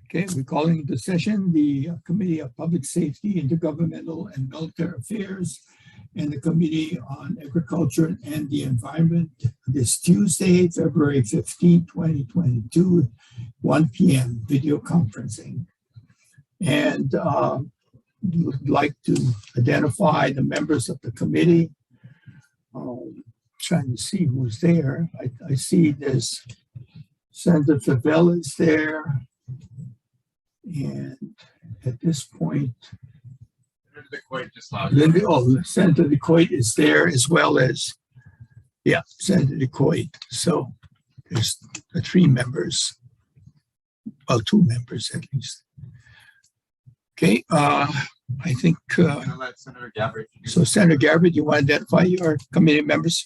Okay, we're calling into session the Committee of Public Safety, Intergovernmental and Military Affairs and the Committee on Agriculture and the Environment this Tuesday, February 15, 2022, 1 p.m. video conferencing. And would like to identify the members of the committee. Trying to see who's there. I see there's Senator Favela is there. And at this point, Senator DeCoit is there as well as, Senator DeCoit. So there's the three members, well, two members at least. Okay, I think. Let Senator Gabbard. So Senator Gabbard, you want to identify your committee members?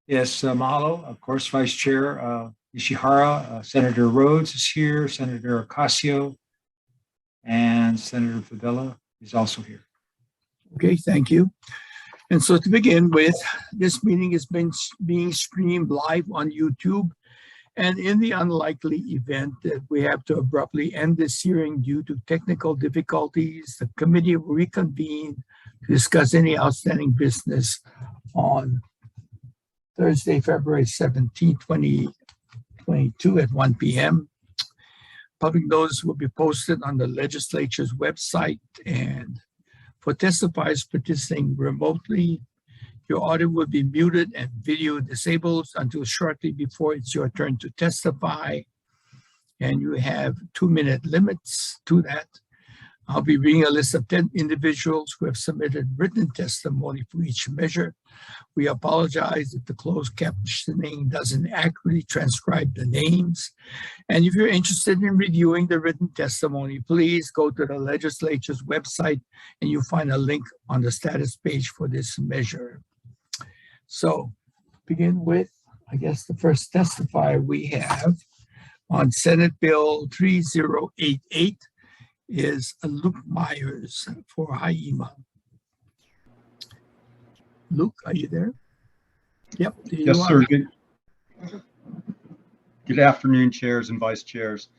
Yes, mahalo. Of course, Vice Chair Ishihara, Senator Rhodes is here, Senator Ocasio, and Senator Favela is also here. Okay, thank you. And so to begin with, this meeting is being streamed live on YouTube. And in the unlikely event that we have to abruptly end this hearing due to technical difficulties, the committee will reconvene to discuss any outstanding business on Thursday, February 17, 2022 at 1 p.m. Public notice will be posted on the legislature's website, and for testifiers participating remotely, your audio will be muted and video disabled until shortly before it's your turn to testify. And you have 2-minute limits to that. I'll be reading a list of 10 individuals who have submitted written testimony for each measure. We apologize if the closed captioning doesn't accurately transcribe the names. And if you're interested in reviewing the written testimony, please go to the legislature's website and you'll find a link on the status page for this measure. So begin with, I guess, the first testifier we have on Senate Bill 3088 is Luke Myers for Hawai'i. Luke, are you there? Yep. Yes, sir. Good afternoon, chairs and vice chairs.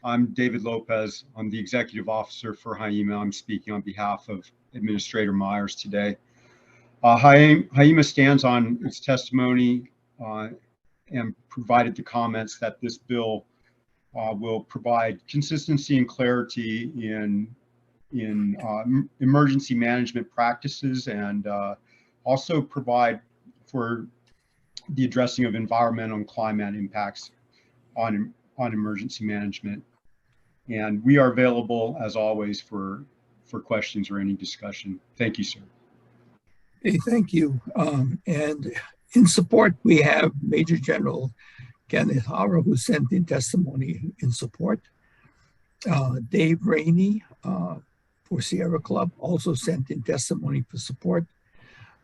I'm David Lopez. I'm the executive officer for Hawai'i. I'm speaking on behalf of Administrator Myers today. Hawai'i stands on its testimony and provided the comments that this bill will provide consistency and clarity in emergency management practices and also provide for the addressing of environmental and climate impacts on emergency management. And we are available as always for questions or any discussion. Thank you, sir. Hey, thank you. And in support, we have Major General Kenneth Hara, who sent in testimony in support. Dave Rainey for Sierra Club also sent in testimony for support.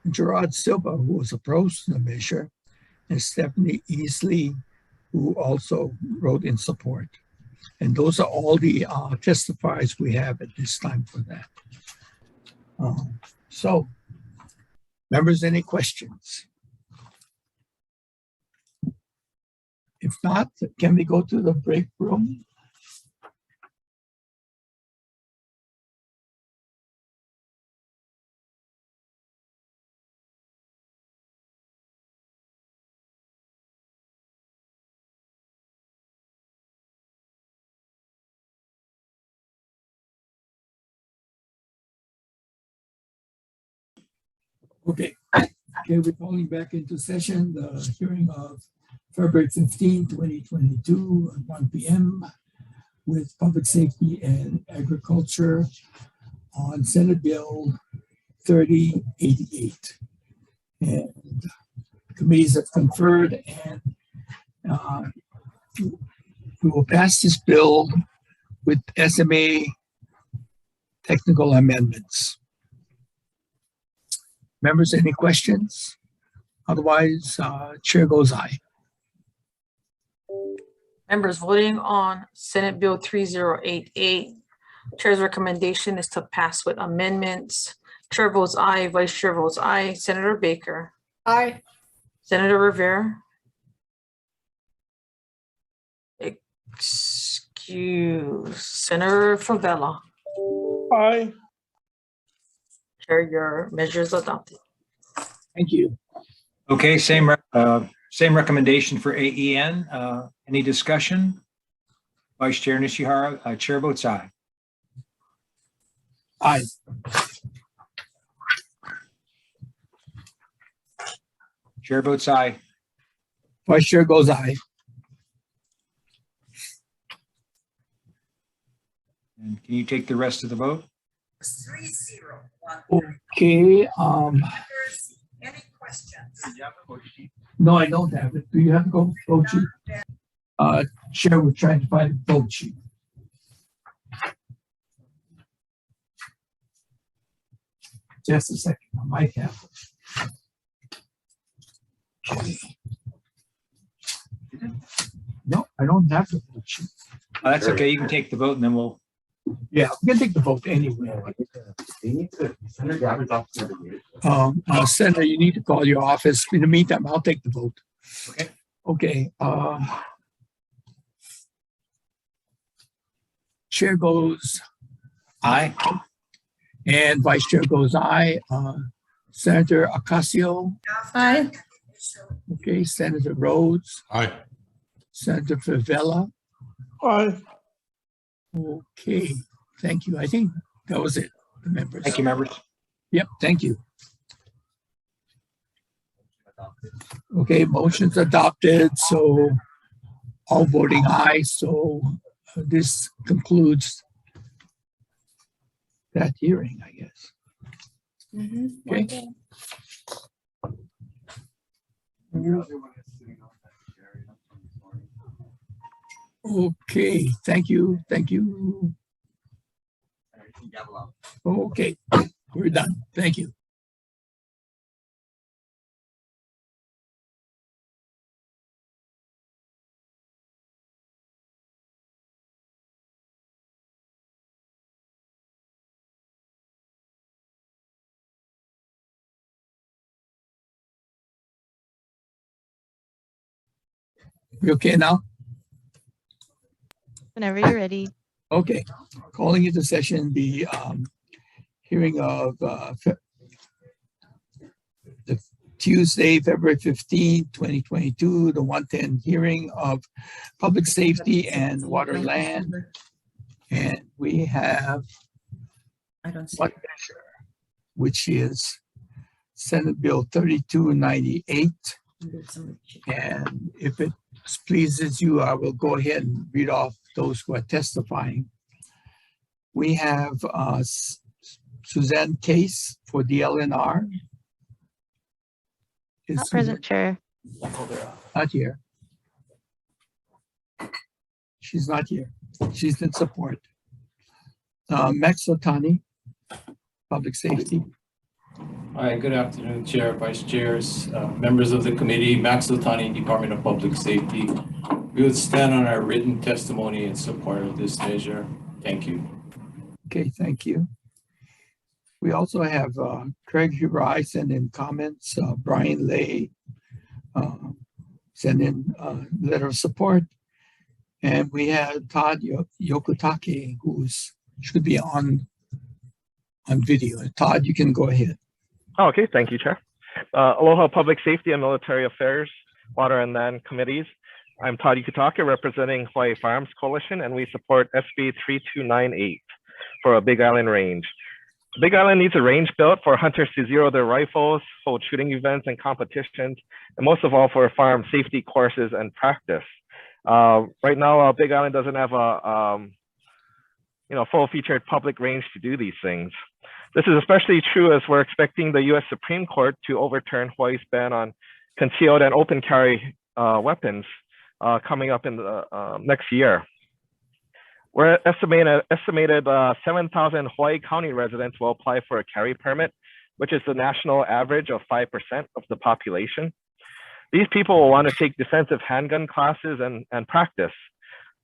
Gerard Silva, who was opposed to the measure, and Stephanie Easley, who also wrote in support. And those are all the testifiers we have at this time for that. So, members, any questions? If not, can we go to the break room? Okay, we're calling back into session the hearing of February 15, 2022 at 1 p.m. with Public Safety and Agriculture on Senate Bill 3088. And committees have conferred, and we will pass this bill with SMA technical amendments. Members, any questions? Otherwise, chair goes aye. Members voting on Senate Bill 3088. Chair's recommendation is to pass with amendments. Chair votes aye, Vice Chair votes aye. Senator Baker. Aye. Senator Rivera. excuse. Senator Favela. Aye. Chair, your measure is adopted. Thank you. Okay, same recommendation for AEN. Any discussion? Vice Chair Nishihara, Chair votes aye. Aye. Chair votes aye. Vice Chair goes aye. And can you take the rest of the vote? 3-0. Okay, Any questions? no, I don't have it. Do you have the vote sheet? Chair, we're trying to find the vote sheet. Just a second, I might have it. Okay. No, I don't have the vote sheet. That's okay. You can take the vote and then we'll. Yeah, we can take the vote anyway. Senator, you need to call your office. In the meantime, I'll take the vote. Okay. Okay. Chair goes aye. And Vice Chair goes aye. Senator Ocasio. Aye. Okay. Senator Rhodes. Aye. Senator Favela. Aye. Okay. Thank you. I think that was it, the members. Thank you, members. Yep. Thank you. Okay. Motion's adopted. So all voting aye. So this concludes that hearing, I guess. Okay. Okay, thank you, thank you. Okay, we're done. Thank you. We okay now? Whenever you're ready. Okay, calling into session the hearing of the Tuesday, February 15, 2022, the 110 hearing of public safety and water land. And we have I don't see. one measure, which is Senate Bill 3298. And if it pleases you, I will go ahead and read off those who are testifying. We have Suzanne Case for the LNR. Is Not present, Chair. not here. She's not here. She's in support. Max Otani, Public Safety. Hi, good afternoon, Chair, Vice Chairs, members of the committee, Max Otani, Department of Public Safety. We would stand on our written testimony in support of this measure. Thank you. Okay, thank you. We also have Craig Hurai send in comments, Brian Lay send in letter of support. And we have Todd Yokotake, who's should be on video. Todd, you can go ahead. Oh, okay, thank you, Chair. Aloha Public Safety and Military Affairs, Water and Land Committees. I'm Todd Yukutake, representing Hawaii Firearms Coalition, and we support SB 3298 for a Big Island range. Big Island needs a range built for hunters to zero their rifles, hold shooting events and competitions, and most of all for firearm safety courses and practice. Right now, Big Island doesn't have a full-featured public range to do these things. This is especially true as we're expecting the U.S. Supreme Court to overturn Hawaii's ban on concealed and open carry weapons coming up in the next year. We're estimated 7,000 Hawaii County residents will apply for a carry permit, which is the national average of 5% of the population. These people will want to take defensive handgun classes and practice.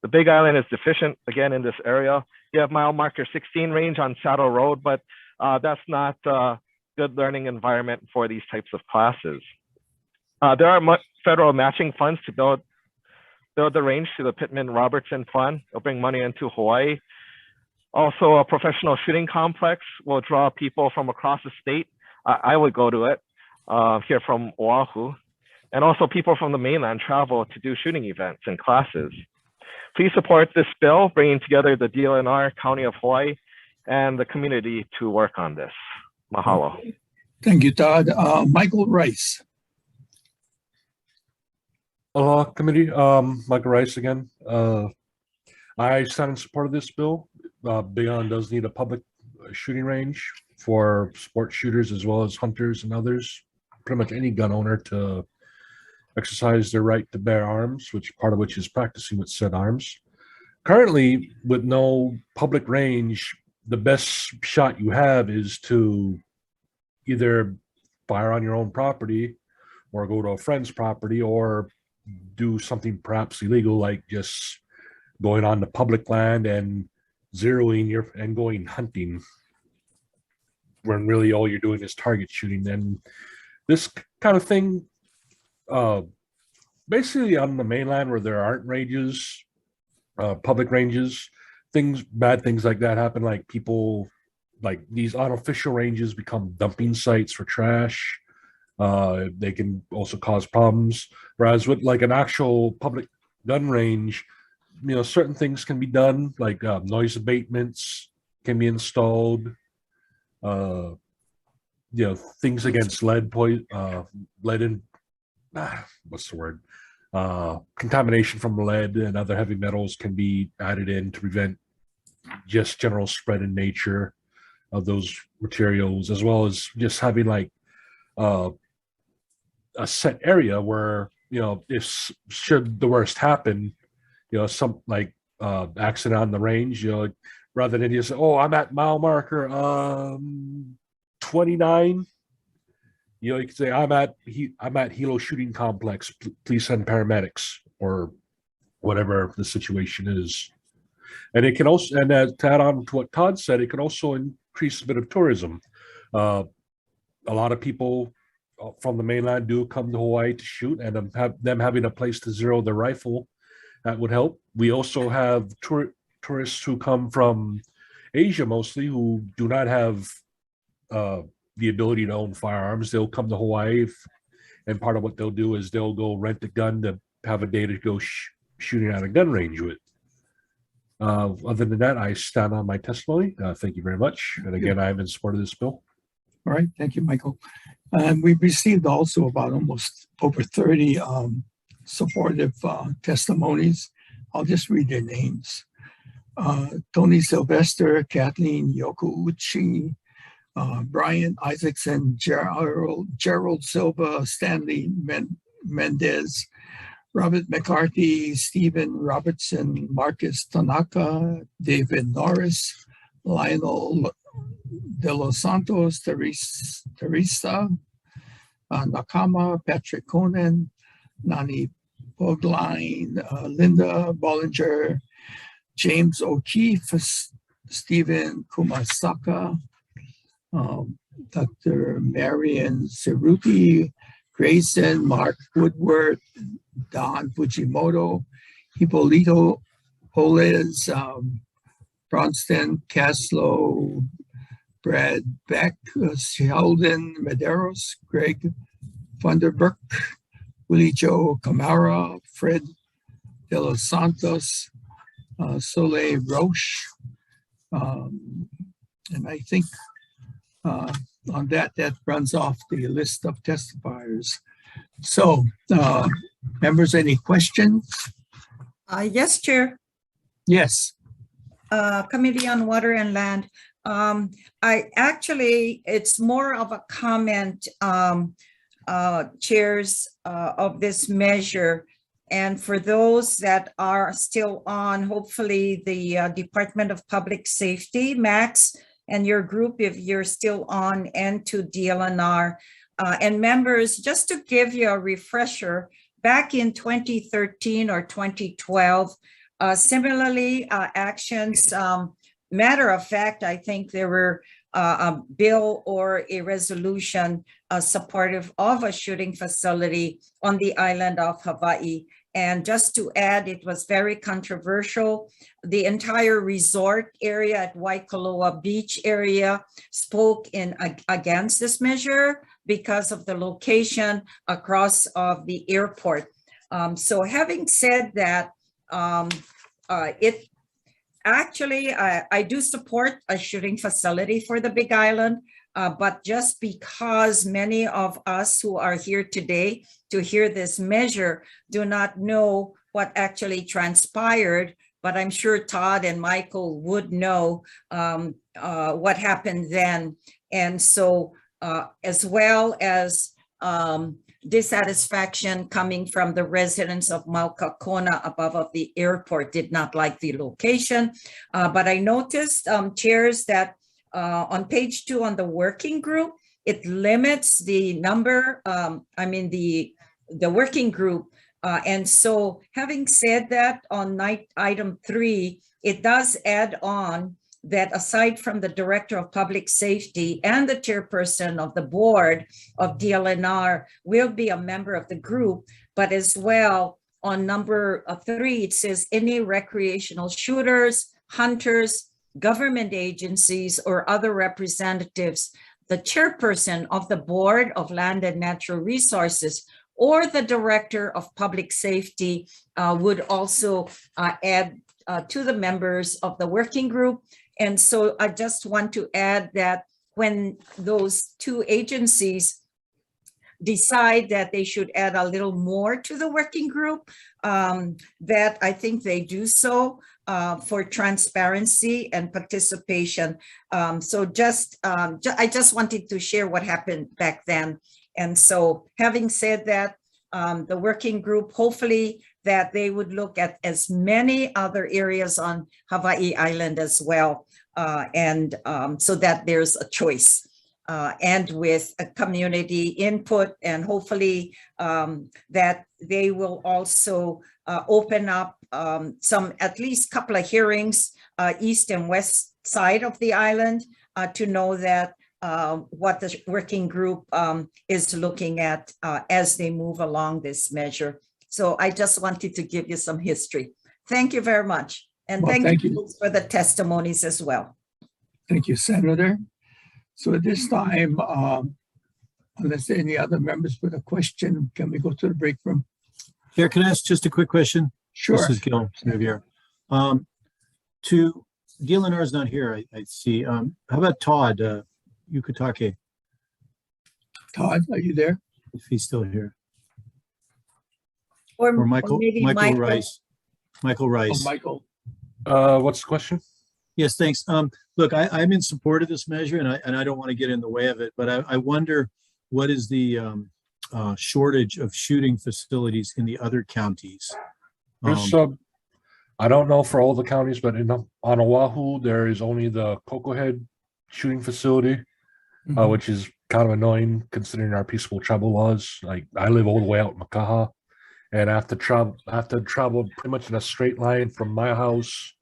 The Big Island is deficient, again, in this area. You have mile marker 16 range on Saddle Road, but that's not a good learning environment for these types of classes. There are federal matching funds to build build the range to the Pittman-Robertson Fund. It'll bring money into Hawaii. Also, a professional shooting complex will draw people from across the state. I would go to it here from Oahu. And also people from the mainland travel to do shooting events and classes. Please support this bill, bringing together the DLNR, County of Hawaii, and the community to work on this. Mahalo. Thank you, Todd. Michael Rice. Aloha committee, Michael Rice again. I stand in support of this bill. Beyond does need a public shooting range for sports shooters as well as hunters and others. Pretty much any gun owner to exercise their right to bear arms, which part of which is practicing with said arms. Currently, with no public range, the best shot you have is to either fire on your own property or go to a friend's property or do something perhaps illegal, like just going on the public land and zeroing and going hunting when really all you're doing is target shooting. And this kind of thing, basically on the mainland where there aren't ranges, public ranges, bad things like that happen, like people, like these unofficial ranges become dumping sites for trash. They can also cause problems. Whereas with like an actual public gun range, certain things can be done, like noise abatements can be installed. Things against lead in what's the word? Contamination from lead and other heavy metals can be added in to prevent just general spread in nature of those materials, as well as just having like a set area where, if should the worst happen, some like accident on the range, rather than just, oh, I'm at mile marker 29, you can say, I'm at Hilo Shooting Complex, please send paramedics, or whatever the situation is. And it can also, and to add on to what Todd said, it can also increase a bit of tourism. A lot of people from the mainland do come to Hawaii to shoot, and them having a place to zero their rifle, that would help. We also have tourists who come from Asia mostly, who do not have the ability to own firearms. They'll come to Hawaii, and part of what they'll do is they'll go rent a gun to have a day to go shooting at a gun range with. Other than that, I stand on my testimony. Thank you very much. And again, I am in support of this bill. All right, thank you, Michael. And we've received also about almost over 30 supportive testimonies. I'll just read their names. Tony Sylvester, Kathleen Yokuuchi, Brian Isaacson, Gerald Silva, Stanley Mendez, Robert McCarthy, Stephen Robertson, Marcus Tanaka, David Norris, Lionel De Los Santos, Teresa Nakama, Patrick Conan, Nani Pogline, Linda Bollinger, James O'Keefe, Stephen Kumasaka, Dr. Marian Cerruti, Grayson, Mark Woodward, Don Fujimoto, Hippolito Poles, Bronston, Caslow, Brad Beck, Sheldon Medeiros, Greg Funderburk, Willie Joe Camara, Fred De Los Santos, Soleil Roche, and I think on that runs off the list of testifiers. So, members, any questions? Yes, Chair. Yes. Committee on Water and Land. It's more of a comment, chairs, of this measure. And for those that are still on, hopefully the Department of Public Safety, Max, and your group, if you're still on, and to DLNR. And members, just to give you a refresher, back in 2013 or 2012, similarly, actions, matter of fact, I think there were a bill or a resolution supportive of a shooting facility on the island of Hawaii. And just to add, it was very controversial. The entire resort area at Waikoloa Beach area spoke against this measure because of the location across of the airport. So having said that, I do support a shooting facility for the Big Island, but just because many of us who are here today to hear this measure do not know what actually transpired, but I'm sure Todd and Michael would know what happened then. And so as well as dissatisfaction coming from the residents of Maukakona above of the airport did not like the location. But I noticed, chairs, that on page 2 on the working group, it limits the number, the working group. And so having said that, on item 3, it does add on that aside from the Director of Public Safety and the chairperson of the board of DLNR will be a member of the group, but as well on number 3, it says any recreational shooters, hunters, government agencies, or other representatives, the chairperson of the Board of Land and Natural Resources, or the Director of Public Safety would also add to the members of the working group. And so I just want to add that when those 2 agencies decide that they should add a little more to the working group, that I think they do so for transparency and participation. So I just wanted to share what happened back then. And so having said that, the working group, hopefully that they would look at as many other areas on Hawaii Island as well. So that there's a choice and with a community input, and hopefully that they will also open up some, at least couple of hearings, east and west side of the island to know that what the working group is looking at as they move along this measure. So I just wanted to give you some history. Thank you very much. And Well, thank you for the testimonies as well. Thank you, Senator. So at this time, unless any other members with a question, can we go to the break room? Chair, can I ask just a quick question? Sure. This is Gil Xavier. To DLNR is not here, I see. How about Todd Yukutake, Todd, are you there? if he's still here? Or Michael maybe Rice. Michael Oh, Rice. Michael. What's the question? Yes, thanks. Look, I'm in support of this measure, and I don't want to get in the way of it, but I wonder what is the shortage of shooting facilities in the other counties? There's I don't know for all the counties, but on Oahu, there is only the Cocoa Head shooting facility, which is kind of annoying considering our peaceable travel laws. Like I live all the way out in Makaha, and I have to travel pretty much in a straight line from my house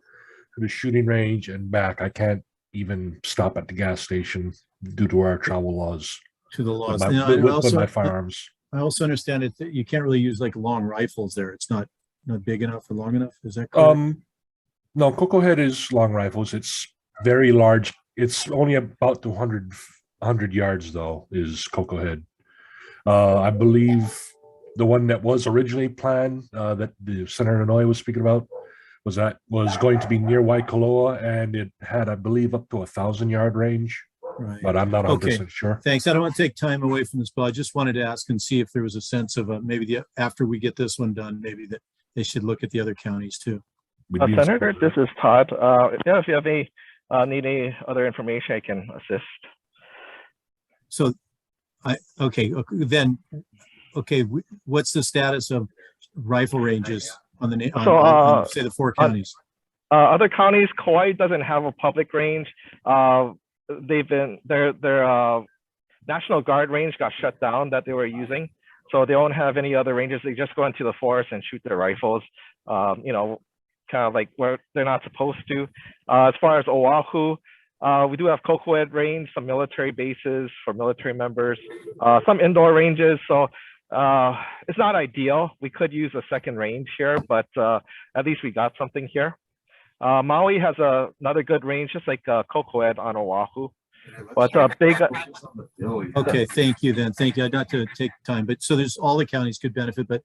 to the shooting range and back. I can't even stop at the gas station due to our travel laws. To the laws. With my firearms. I also understand it that you can't really use like long rifles there. It's not big enough or long enough. Is that correct? No, Cocoa Head is long rifles. It's very large. It's only about 100 yards though, is Cocoa Head. I believe the one that was originally planned that the Senator Inouye was speaking about was going to be near Waikoloa, and it had, I believe, up to 1,000-yard range. Right. But I'm not 100% sure. Thanks. I don't want to take time away from this, but I just wanted to ask and see if there was a sense of maybe after we get this one done, maybe that they should look at the other counties too. Senator, this is Todd. Yeah, if you have need any other information, I can assist. So, what's the status of rifle ranges on the say the 4 counties? Other counties, Kauai doesn't have a public range. Their National Guard range got shut down that they were using, so they don't have any other ranges. They just go into the forest and shoot their rifles. Kind of like where they're not supposed to. As far as Oahu, we do have Cocoa Head range, some military bases for military members, some indoor ranges. So It's not ideal. We could use a second range here, but at least we got something here. Maui has another good range, just like Kokoed on Oahu. But big. Okay, thank you then. Thank you. Not to take time, but so there's all the counties could benefit, but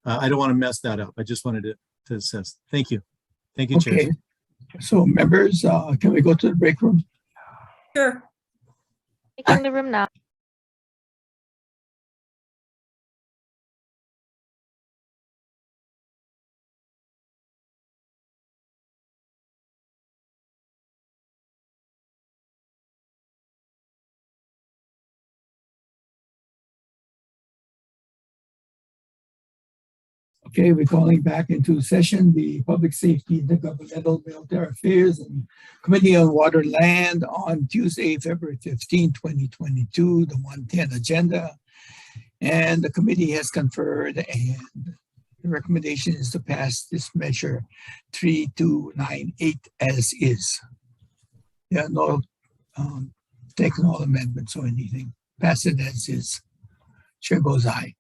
I don't want to mess that up. I just wanted to assess. Thank you. Thank you, Chair. Okay, so members, can we go to the break room? Sure. Taking the room now. Okay, we're calling back into session the Public Safety, Intergovernmental Military Affairs and Committee on Water and Land on Tuesday, February 15, 2022, the 110 agenda. And the committee has conferred, and the recommendation is to pass this measure 3298 as is. There are no technical amendments or anything. Pass it as is. Chair goes aye.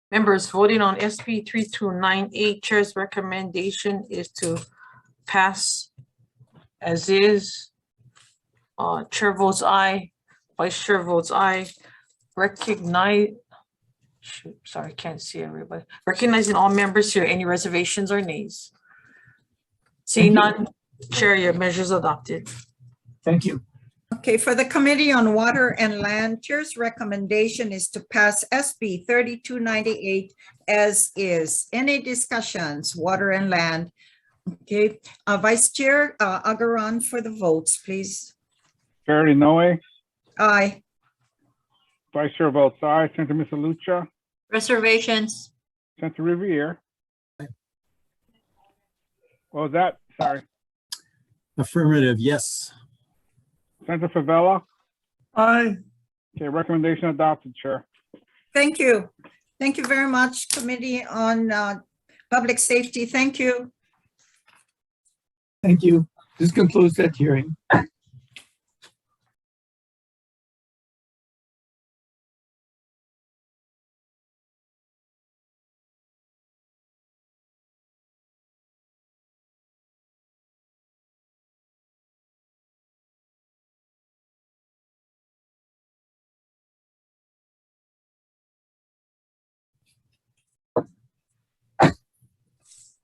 Members voting on SB 3298, Chair's recommendation is to pass as is. Chair votes aye, Vice Chair votes aye. Sorry, can't see everybody. Recognizing all members here, any reservations or nays? Seeing none, Chair, your measure is adopted. Thank you. Okay, for the Committee on Water and Land, Chair's recommendation is to pass SB 3298 as is. Any discussions, Water and Land? Okay, Vice Chair Agaran for the votes, please. Chair Inoue, Aye. Vice Chair votes aye. Senator Misalucha, Reservations. Senator Riviere. What was that? Sorry. Affirmative, yes. Senator Favela. Aye. Okay, recommendation adopted, Chair. Thank you. Thank you very much, Committee on Public Safety. Thank you. Thank you. This concludes that hearing.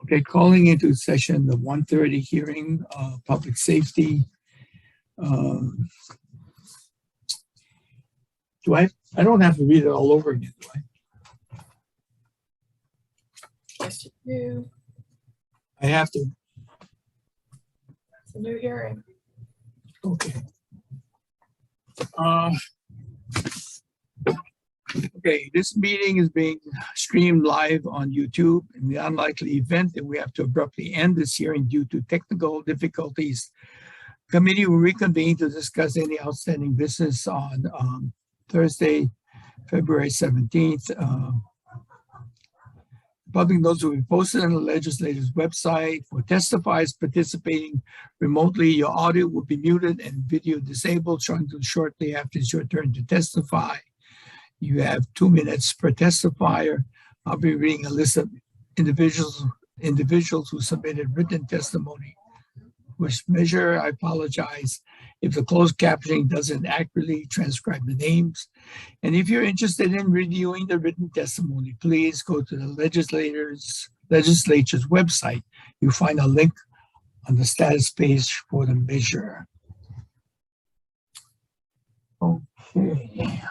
Okay, calling into session the 1:30 hearing, public safety. Do I don't have to read it all over again, do I? Yes, you do. I have to. It's a new hearing. Okay. Okay, this meeting is being streamed live on YouTube. In the unlikely event that we have to abruptly end this hearing due to technical difficulties, committee will reconvene to discuss any outstanding business on Thursday, February 17th. Public notes will be posted on the legislature's website. For testifiers participating remotely, your audio will be muted and video disabled shortly after it's your turn to testify. You have 2 minutes per testifier. I'll be reading a list of individuals who submitted written testimony. Which measure, I apologize if the closed captioning doesn't accurately transcribe the names. And if you're interested in reviewing the written testimony, please go to the legislature's website. You'll find a link on the status page for the measure. Okay.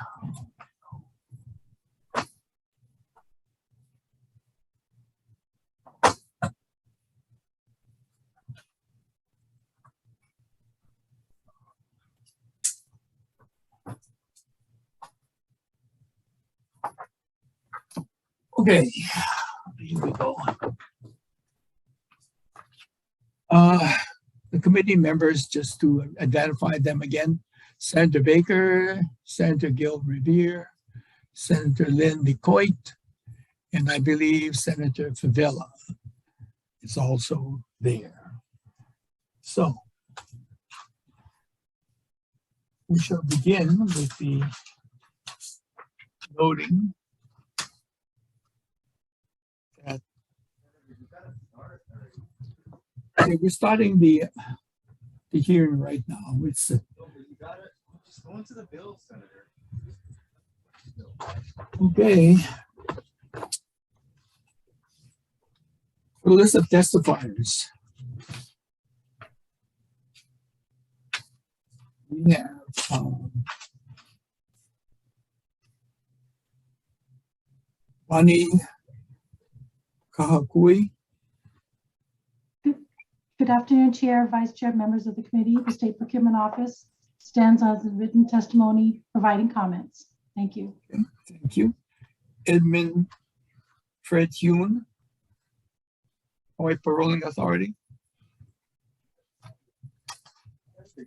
Okay, here we go. The committee members, just to identify them again: Senator Baker, Senator Gil Revere, Senator Lynn DeCoit, and I believe Senator Favela is also there. So we shall begin with the voting. Okay, we're starting the hearing right now. It's Just go into the bill, Senator. okay. The list of testifiers. We have Bonnie Kahakui. Good afternoon, Chair, Vice Chair, members of the committee. The State Procurement Office stands on the written testimony providing comments. Thank you. Okay, thank you. Edmund Fred Hune, Hawaii Paroling Authority.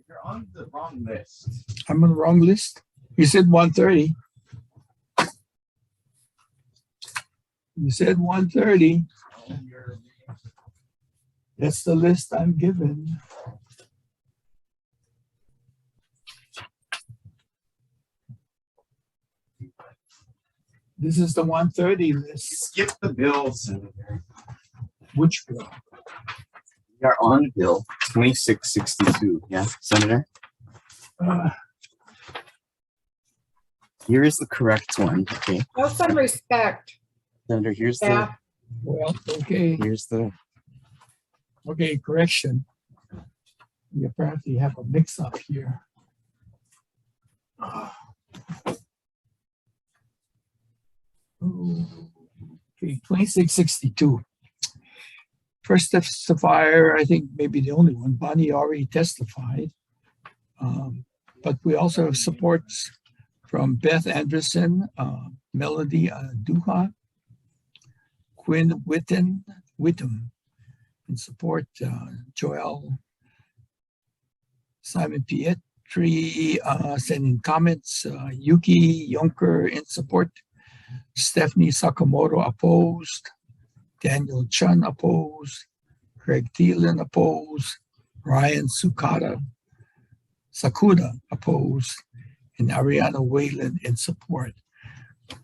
You're on the wrong list. I'm on the wrong list. You said 1:30. You said 1:30. That's the list I'm given. This is the 1:30 list. Skip the bill, Senator. Which bill? We are on bill 2662. Yeah, Senator. Here is the correct one. Okay, Have some respect. Senator. Here's Yeah. Well, okay. Here's the. Okay, correction. We apparently have a mix-up here. Okay, 2662. First testifier, I think maybe the only one, Bonnie already testified. But we also have supports from Beth Anderson, Melody Duha, Quinn Whittem, in support, Joel, Simon Pietri, sending comments, Yuki Yonker in support, Stephanie Sakamoto opposed, Daniel Chun opposed, Craig Thielen opposed, Ryan Sakuda opposed, and Ariana Whalen in support.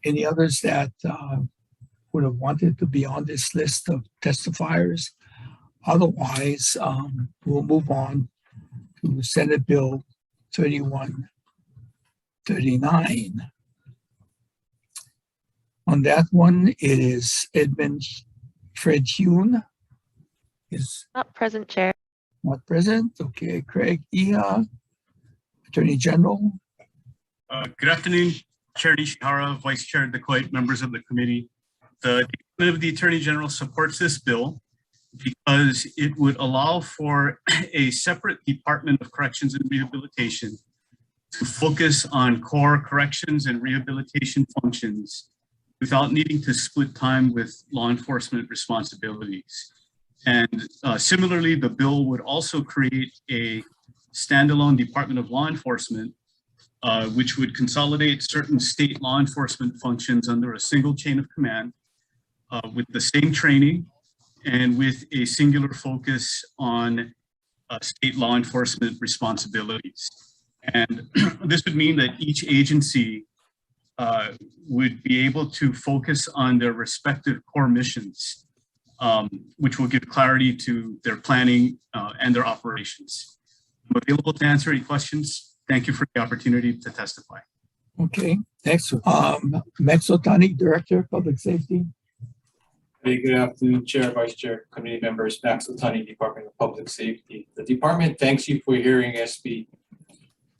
Any others that would have wanted to be on this list of testifiers? Otherwise, we'll move on to Senate Bill 3139. On that one, it is Edmund Fred Hune. Is Not present, Chair. not present. Okay, Craig Iha, Attorney General. Good afternoon, Chair Nishihara, Vice Chair DeCoit, members of the committee. The Department of the Attorney General supports this bill because it would allow for a separate Department of Corrections and Rehabilitation to focus on core corrections and rehabilitation functions without needing to split time with law enforcement responsibilities. And similarly, the bill would also create a standalone Department of Law Enforcement, which would consolidate certain state law enforcement functions under a single chain of command with the same training and with a singular focus on state law enforcement responsibilities. And this would mean that each agency would be able to focus on their respective core missions, which will give clarity to their planning and their operations. I'm available to answer any questions. Thank you for the opportunity to testify. Okay, next, Max Otani, Director of Public Safety. Hey, good afternoon, Chair, Vice Chair, committee members, Max Latani, Department of Public Safety. The department thanks you for hearing SB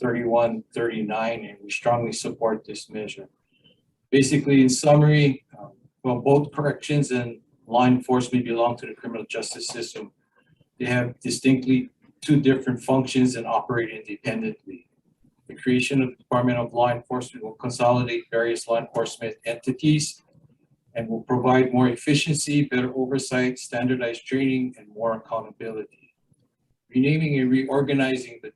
3139, and we strongly support this measure. Basically, in summary, well, both corrections and law enforcement belong to the criminal justice system. They have distinctly two different functions and operate independently. The creation of the Department of Law Enforcement will consolidate various law enforcement entities and will provide more efficiency, better oversight, standardized training, and more accountability. Renaming and reorganizing the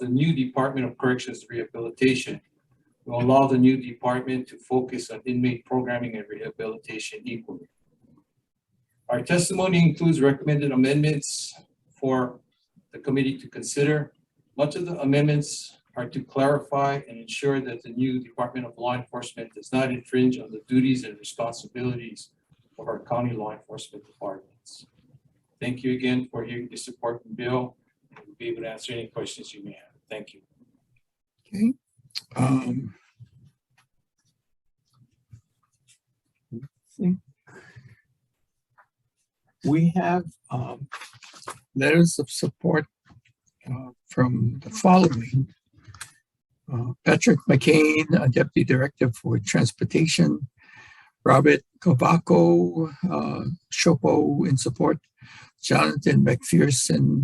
new Department of Corrections and Rehabilitation will allow the new department to focus on inmate programming and rehabilitation equally. Our testimony includes recommended amendments for the committee to consider. Much of the amendments are to clarify and ensure that the new Department of Law Enforcement does not infringe on the duties and responsibilities of our county law enforcement departments. Thank you again for hearing the supporting bill. We'll be able to answer any questions you may have. Thank you. Okay. We have letters of support from the following. Patrick McCain, Deputy Director for Transportation. Robert Kavako, Shopo in support. Jonathan McPherson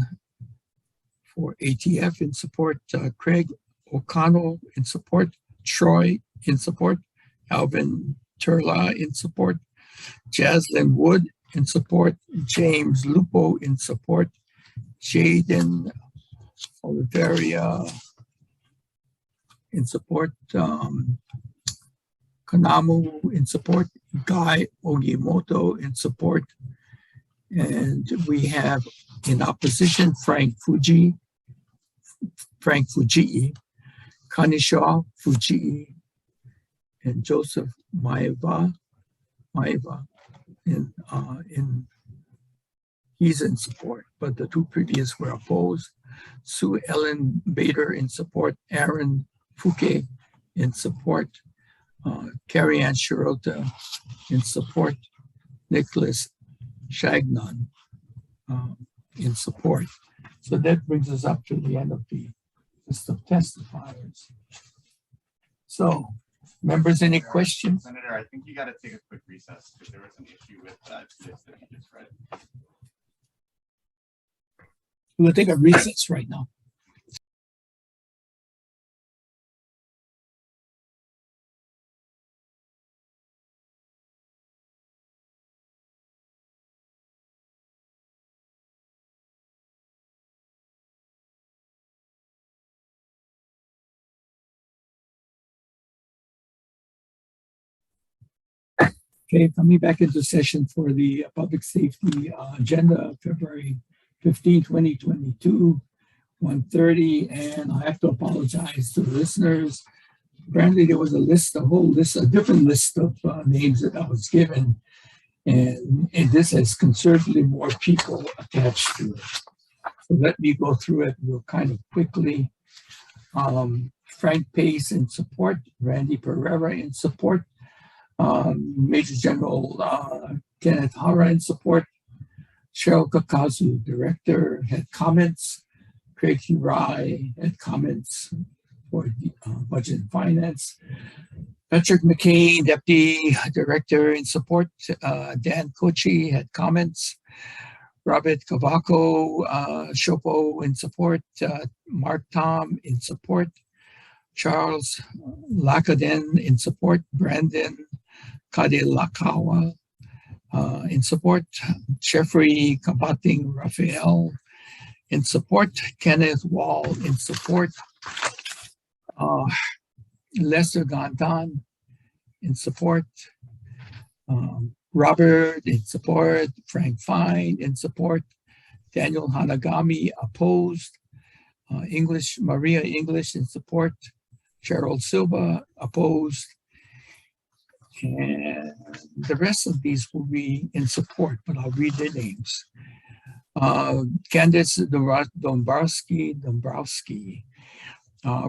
for ATF in support. Craig O'Connell in support. Troy in support. Alvin Turla in support. Jaslyn Wood in support. James Lupo in support. Jaden Oliveria in support. Kanamu in support. Guy Ogimoto in support. And we have in opposition Frank Fujii, Kanishaw Fujii, and Joseph Maiva, he's in support, but the two previous were opposed. Sue Ellen Bader in support, Aaron Fouquet in support, Carrie Ann Shirota in support, Nicholas Shagnon in support. So that brings us up to the end of the list of testifiers. So, members, any questions? Senator, I think you got to take a quick recess because there was an issue with that list that you just read. We'll take a recess right now. Okay, coming back into session for the public safety agenda, February 15, 2022, 1:30, and I have to apologize to the listeners. Apparently there was a different list of names that I was given, and this has considerably more people attached to it. So let me go through it real kind of quickly. Frank Pace in support, Randy Pereira in support, Major General Kenneth Hara in support, Cheryl Kakazu, Director, had comments. Craig Hirai had comments for the Budget and Finance. Patrick McCain, Deputy Director in support. Dan Kochi had comments. Robert Kavako, Shopo in support. Mark Tom in support. Charles Lakaden in support. Brandon Kadelakawa in support. Jeffrey Kabating Raphael in support. Kenneth Wall in support. Lester Gantan in support. Robert in support. Frank Fine in support. Daniel Hanagami opposed. Maria English in support. Cheryl Silva opposed. And the rest of these will be in support, but I'll read their names. Candace Dombrowski,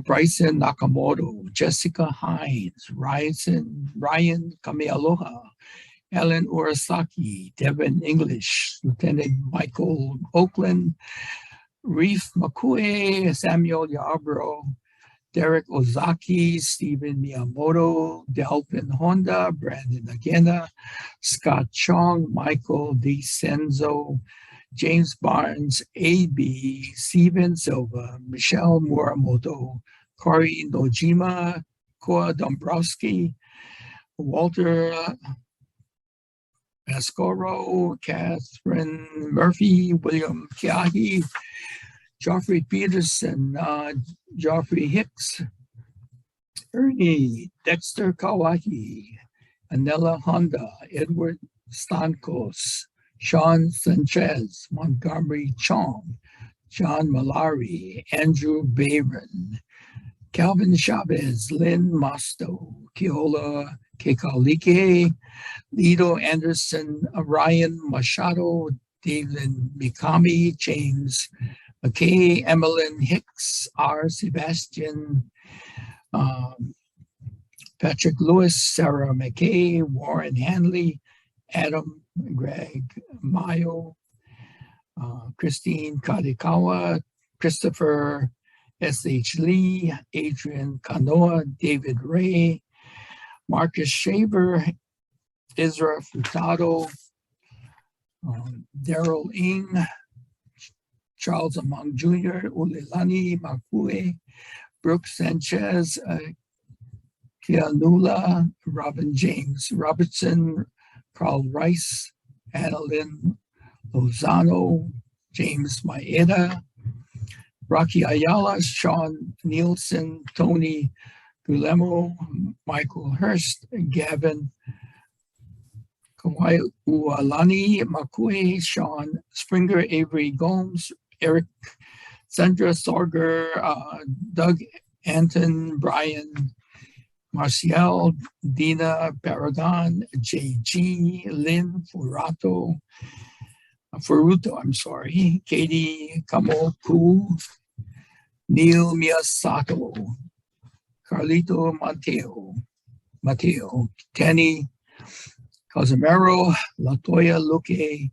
Bryson Nakamoto, Jessica Hines, Ryan Kamialoha, Ellen Urasaki, Devin English, Lieutenant Michael Oakland, Reef Makue, Samuel Yarborough, Derek Ozaki, Stephen Miyamoto, Delvin Honda, Brandon Agena, Scott Chong, Michael DiCenzo, James Barnes, A.B., Steven Silva, Michelle Muramoto, Corey Nojima, Koa Dombrowski, Walter Ascoro, Catherine Murphy, William Kiahi, Geoffrey Peterson, Geoffrey Hicks, Ernie, Dexter Kawaki, Anela Honda, Edward Stankos, Sean Sanchez, Montgomery Chong, John Malari, Andrew Bayron, Calvin Chavez, Lynn Mosto, Keola Kekalike, Lido Anderson, Ryan Machado, David Mikami, James McKay, Emmeline Hicks, R. Sebastian, Patrick Lewis, Sarah McKay, Warren Hanley, Adam, Greg Mayo, Christine Kadikawa, Christopher S.H. Lee, Adrian Kanoa, David Ray, Marcus Shaver, Ezra Furtado, Daryl Ing, Charles Among Jr., Ulilani Makue, Brooks Sanchez, Kianula, Robin James Robertson, Carl Rice, Annalyn Lozano, James Maeda, Rocky Ayala, Sean Nielsen, Tony Guillermo, Michael Hurst, Gavin Kawai Ualani, Makue, Sean Springer, Avery Gomes, Eric, Sandra Sorger, Doug Anton, Brian Marcial, Dina Paragon, JG, Lynn Furuto, Katie Kamoku, Neil Miyasato, Carlito Mateo, Kenny Casimero, Latoya Luque,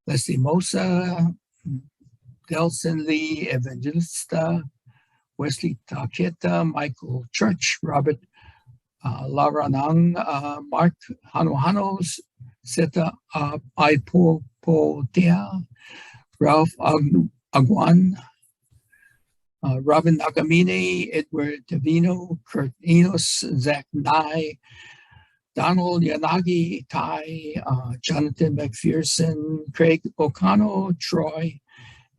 Leslie Mosa, Delson Lee, Evangelista, Wesley Taketa, Michael Church, Robert Laranang, Mark Hanohanos, Seta Aipopotea, Ralph Aguan, Robin Nakamine, Edward Davino, Kurt Enos, Zach Nye, Donald Yanagi, Ty, Jonathan McPherson, Craig O'Connell, Troy,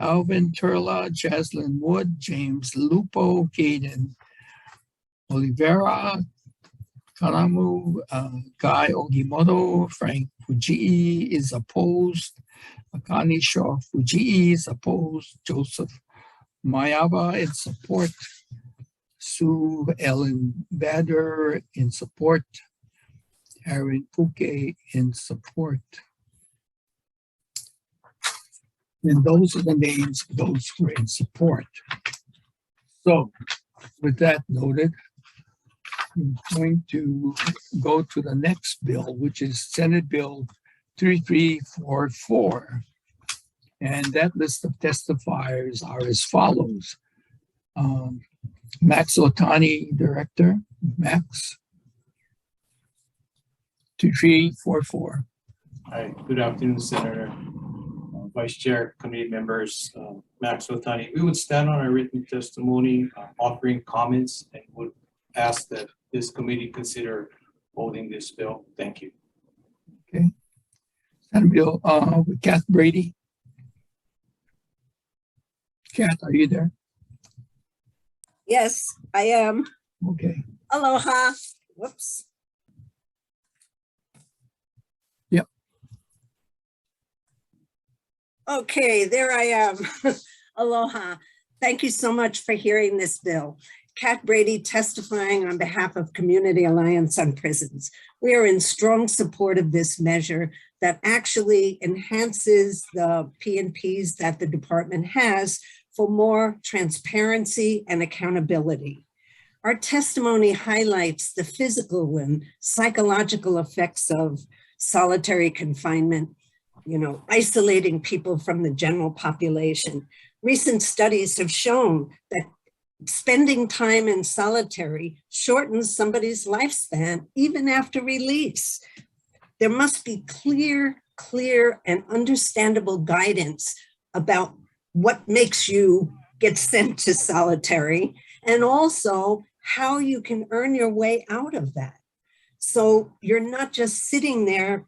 Alvin Turla, Jaslyn Wood, James Lupo, Caden Oliveira, Kanamu, Guy Ogimoto, Frank Fujii is opposed, Akani Shaw Fujii is opposed, Joseph Mayaba in support, Sue Ellen Bader in support, Aaron Puke in support. And those are the names of those who are in support. So with that noted, I'm going to go to the next bill, which is Senate Bill 3344. And that list of testifiers are as follows. Max Otani, Director. Max. 2344. Hi, good afternoon, Senator, Vice Chair, committee members, Max Otani. We would stand on our written testimony, offering comments, and would ask that this committee consider holding this bill. Thank you. Okay. Senate Bill with Kath Brady. Kath, are you there? Yes, I am. Okay. Aloha. Whoops. Yep. Okay, there I am. Aloha. Thank you so much for hearing this bill. Kat Brady testifying on behalf of Community Alliance on Prisons. We are in strong support of this measure that actually enhances the P&Ps that the department has for more transparency and accountability. Our testimony highlights the physical and psychological effects of solitary confinement, isolating people from the general population. Recent studies have shown that spending time in solitary shortens somebody's lifespan even after release. There must be clear and understandable guidance about what makes you get sent to solitary, and also how you can earn your way out of that. So you're not just sitting there,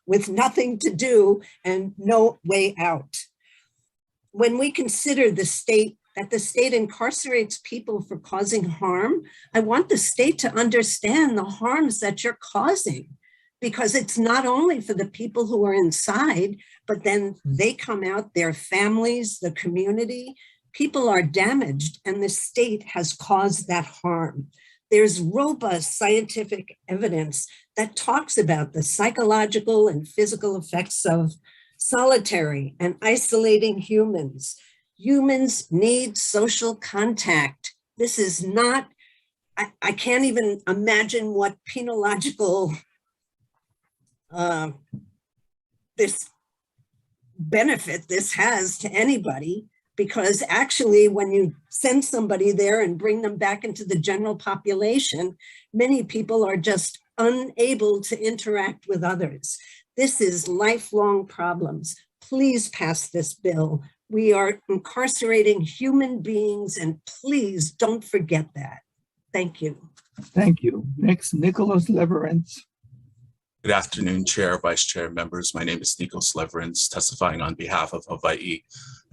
with nothing to do and no way out. When we consider that the state incarcerates people for causing harm, I want the state to understand the harms that you're causing, because it's not only for the people who are inside, but then they come out, their families, the community, People are damaged and the state has caused that harm. There's robust scientific evidence that talks about the psychological and physical effects of solitary and isolating humans. Humans need social contact. This is not, I can't even imagine what penological this benefit this has to anybody, because actually when you send somebody there and bring them back into the general population, many people are just unable to interact with others. This is lifelong problems. Please pass this bill. We are incarcerating human beings, and please don't forget that. Thank you. Thank you. Next, Nicholas Leverance. Good afternoon, Chair, Vice Chair, members. My name is Nikos Leverance, testifying on behalf of Hawai'i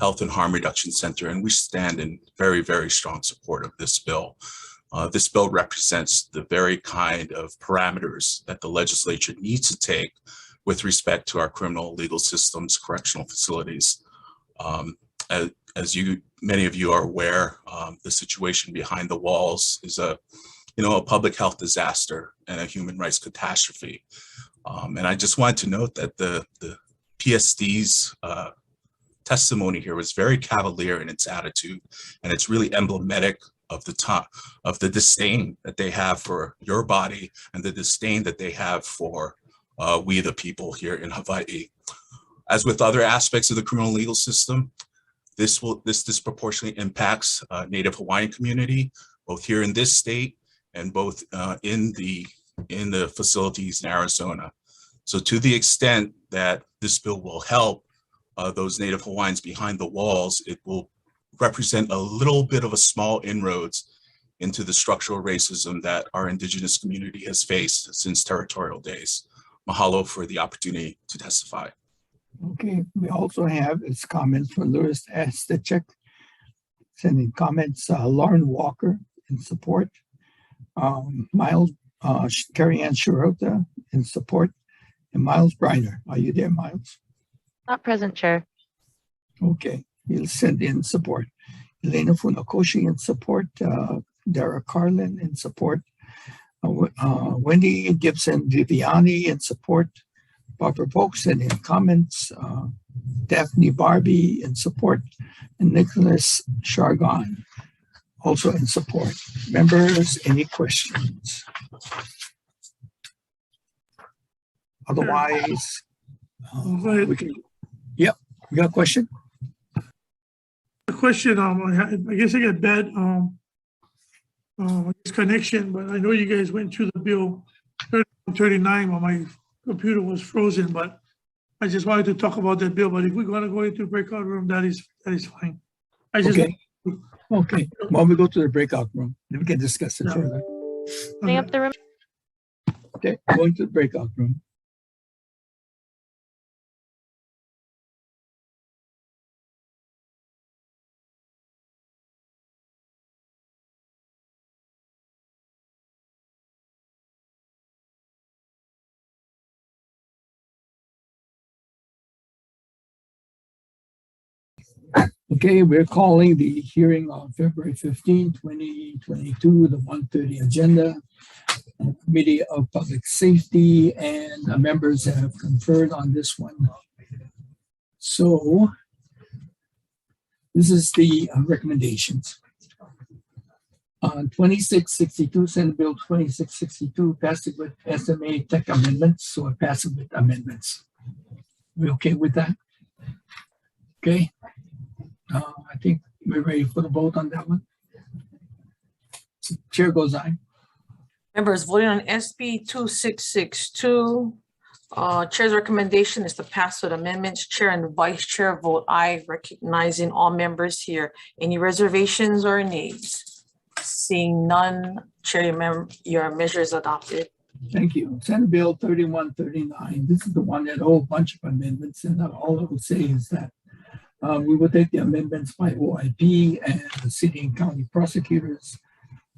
Health and Harm Reduction Center, and we stand in very, very strong support of this bill. This bill represents the very kind of parameters that the legislature needs to take with respect to our criminal legal systems, correctional facilities. As many of you are aware, the situation behind the walls is a public health disaster and a human rights catastrophe. And I just wanted to note that the PSD's testimony here was very cavalier in its attitude, and it's really emblematic of the disdain that they have for your body and the disdain that they have for we the people here in Hawaii. As with other aspects of the criminal legal system, this disproportionately impacts Native Hawaiian community, both here in this state and both in the facilities in Arizona. So to the extent that this bill will help those Native Hawaiians behind the walls, it will represent a little bit of a small inroads into the structural racism that our Indigenous community has faced since territorial days. Mahalo for the opportunity to testify. Okay, we also have its comments from Louis Estechek, sending comments, Lauren Walker in support, Miles, Carrie Ann Shirota in support, and Miles Briner. Are you there, Miles? Not present, Chair. Okay, he'll send in support. Elena Funakoshi in support, Dara Carlin in support, Wendy Gibson Viviani in support, Barbara Polkson in comments, Daphne Barbie in support, and Nicholas Chargon also in support. Members, any questions? Otherwise, we can. Yep, we got a question? A question, I guess I got bad connection, but I know you guys went through the bill 39 while my computer was frozen, but I just wanted to talk about that bill. But if we're going to go into the breakout room, that is fine. Okay. Well, we go to the breakout room, then we can discuss it further. Clean up the room. Okay, going to the breakout room. Okay, we're calling the hearing on February 15, 2022, the 1:30 agenda. Committee of Public Safety, and members have conferred on this one. So this is the recommendations. On 2662, Senate Bill 2662, passed with SMA tech amendments, or passed with amendments. We okay with that? Okay. I think we're ready for the vote on that one. Chair goes aye. Members voting on SB 2662. Chair's recommendation is to pass with amendments. Chair and Vice Chair vote aye, recognizing all members here. Any reservations or nays? Seeing none, Chair, your measure is adopted. Thank you. Senate Bill 3139. This is the one that had a whole bunch of amendments, and all I would say is that we will take the amendments by OIP and the city and county prosecutor's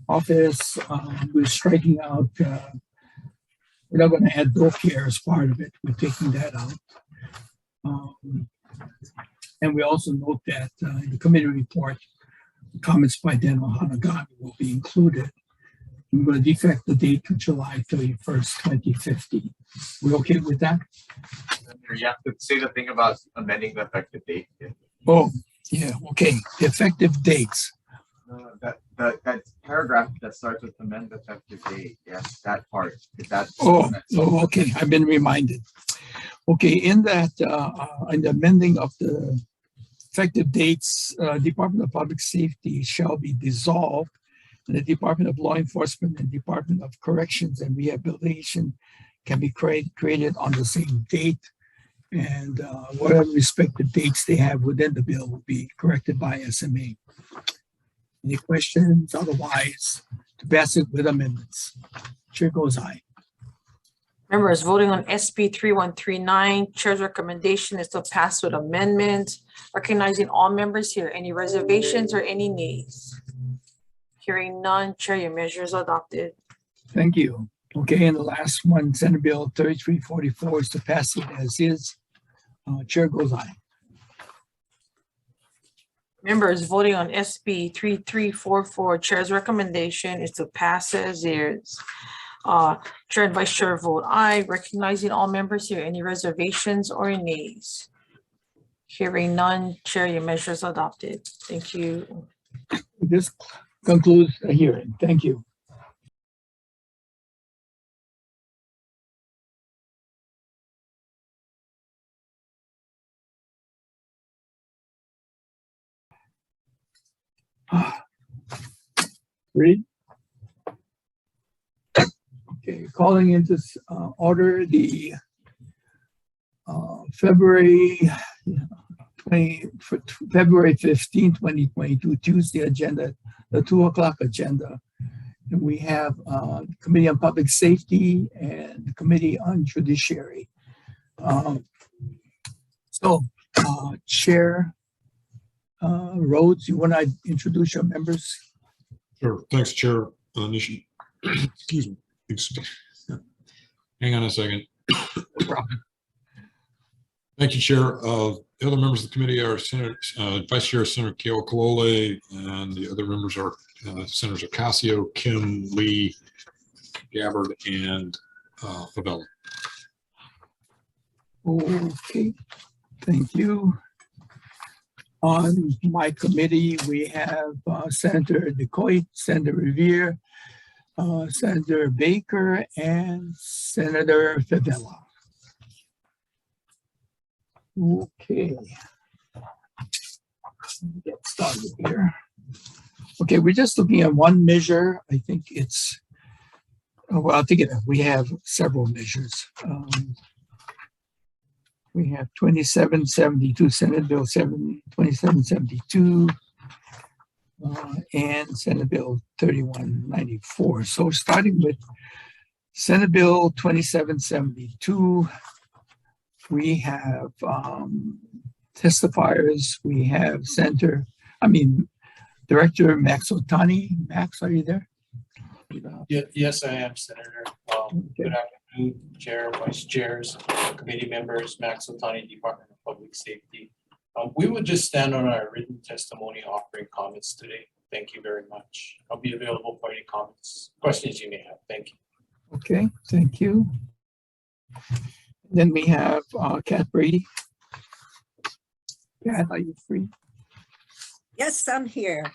office. We're striking out, we're not going to add dog care as part of it. We're taking that out. And we also note that in the committee report, comments by Daniel Hanagami will be included. We're going to defect the date to July 31st, 2050. We okay with that? You have to say the thing about amending the effective date. Oh, yeah, okay. The effective dates. That paragraph that starts with amend the effective date. Yes, that part. Oh, okay. I've been reminded. Okay, in that, in the amending of the effective dates, Department of Public Safety shall be dissolved, and the Department of Law Enforcement and Department of Corrections and Rehabilitation can be created on the same date. And whatever respective dates they have within the bill will be corrected by SMA. Any questions? Otherwise, to pass it with amendments. Chair goes aye. Members voting on SB 3139, Chair's recommendation is to pass with amendment, recognizing all members here. Any reservations or any nays? Hearing none, Chair, your measure is adopted. Thank you. Okay, and the last one, Senate Bill 3344 is to pass it as is. Chair goes aye. Members voting on SB 3344, Chair's recommendation is to pass as is. Chair and Vice Chair vote aye, recognizing all members here. Any reservations or nays? Hearing none, Chair, your measure is adopted. Thank you. This concludes the hearing. Thank you. Read. Okay, calling into order the February 15, 2022 Tuesday agenda, the 2 o'clock agenda. And we have Committee on Public Safety and the Committee on Judiciary. Chair Rhodes, you want to introduce your members? Sure. Thanks, Chair Nishi. Excuse me. Hang on a second. No problem. Thank you, Chair. The other members of the committee are Senator, Vice Chair Senator Keo Kalole, and the other members are Senators Ocasio, Kim, Lee, Gabbard, and Favela. Okay, thank you. On my committee, we have Senator DeCoite, Senator Revere, Senator Baker, and Senator Favela. Okay. Let me get started here. Okay, we're just looking at one measure. I think it's, well, I think we have several measures. We have 2772, Senate Bill 2772, and Senate Bill 3194. So starting with Senate Bill 2772, we have testifiers. We have Director Max Otani. Max, are you there? Yes, I am, Senator. Good afternoon, Chair, Vice Chairs, committee members, Max Otani, Department of Public Safety. We would just stand on our written testimony offering comments today. Thank you very much. I'll be available for any questions you may have. Thank you. Okay, thank you. Then we have Kat Brady. Kat, are you free? Yes, I'm here.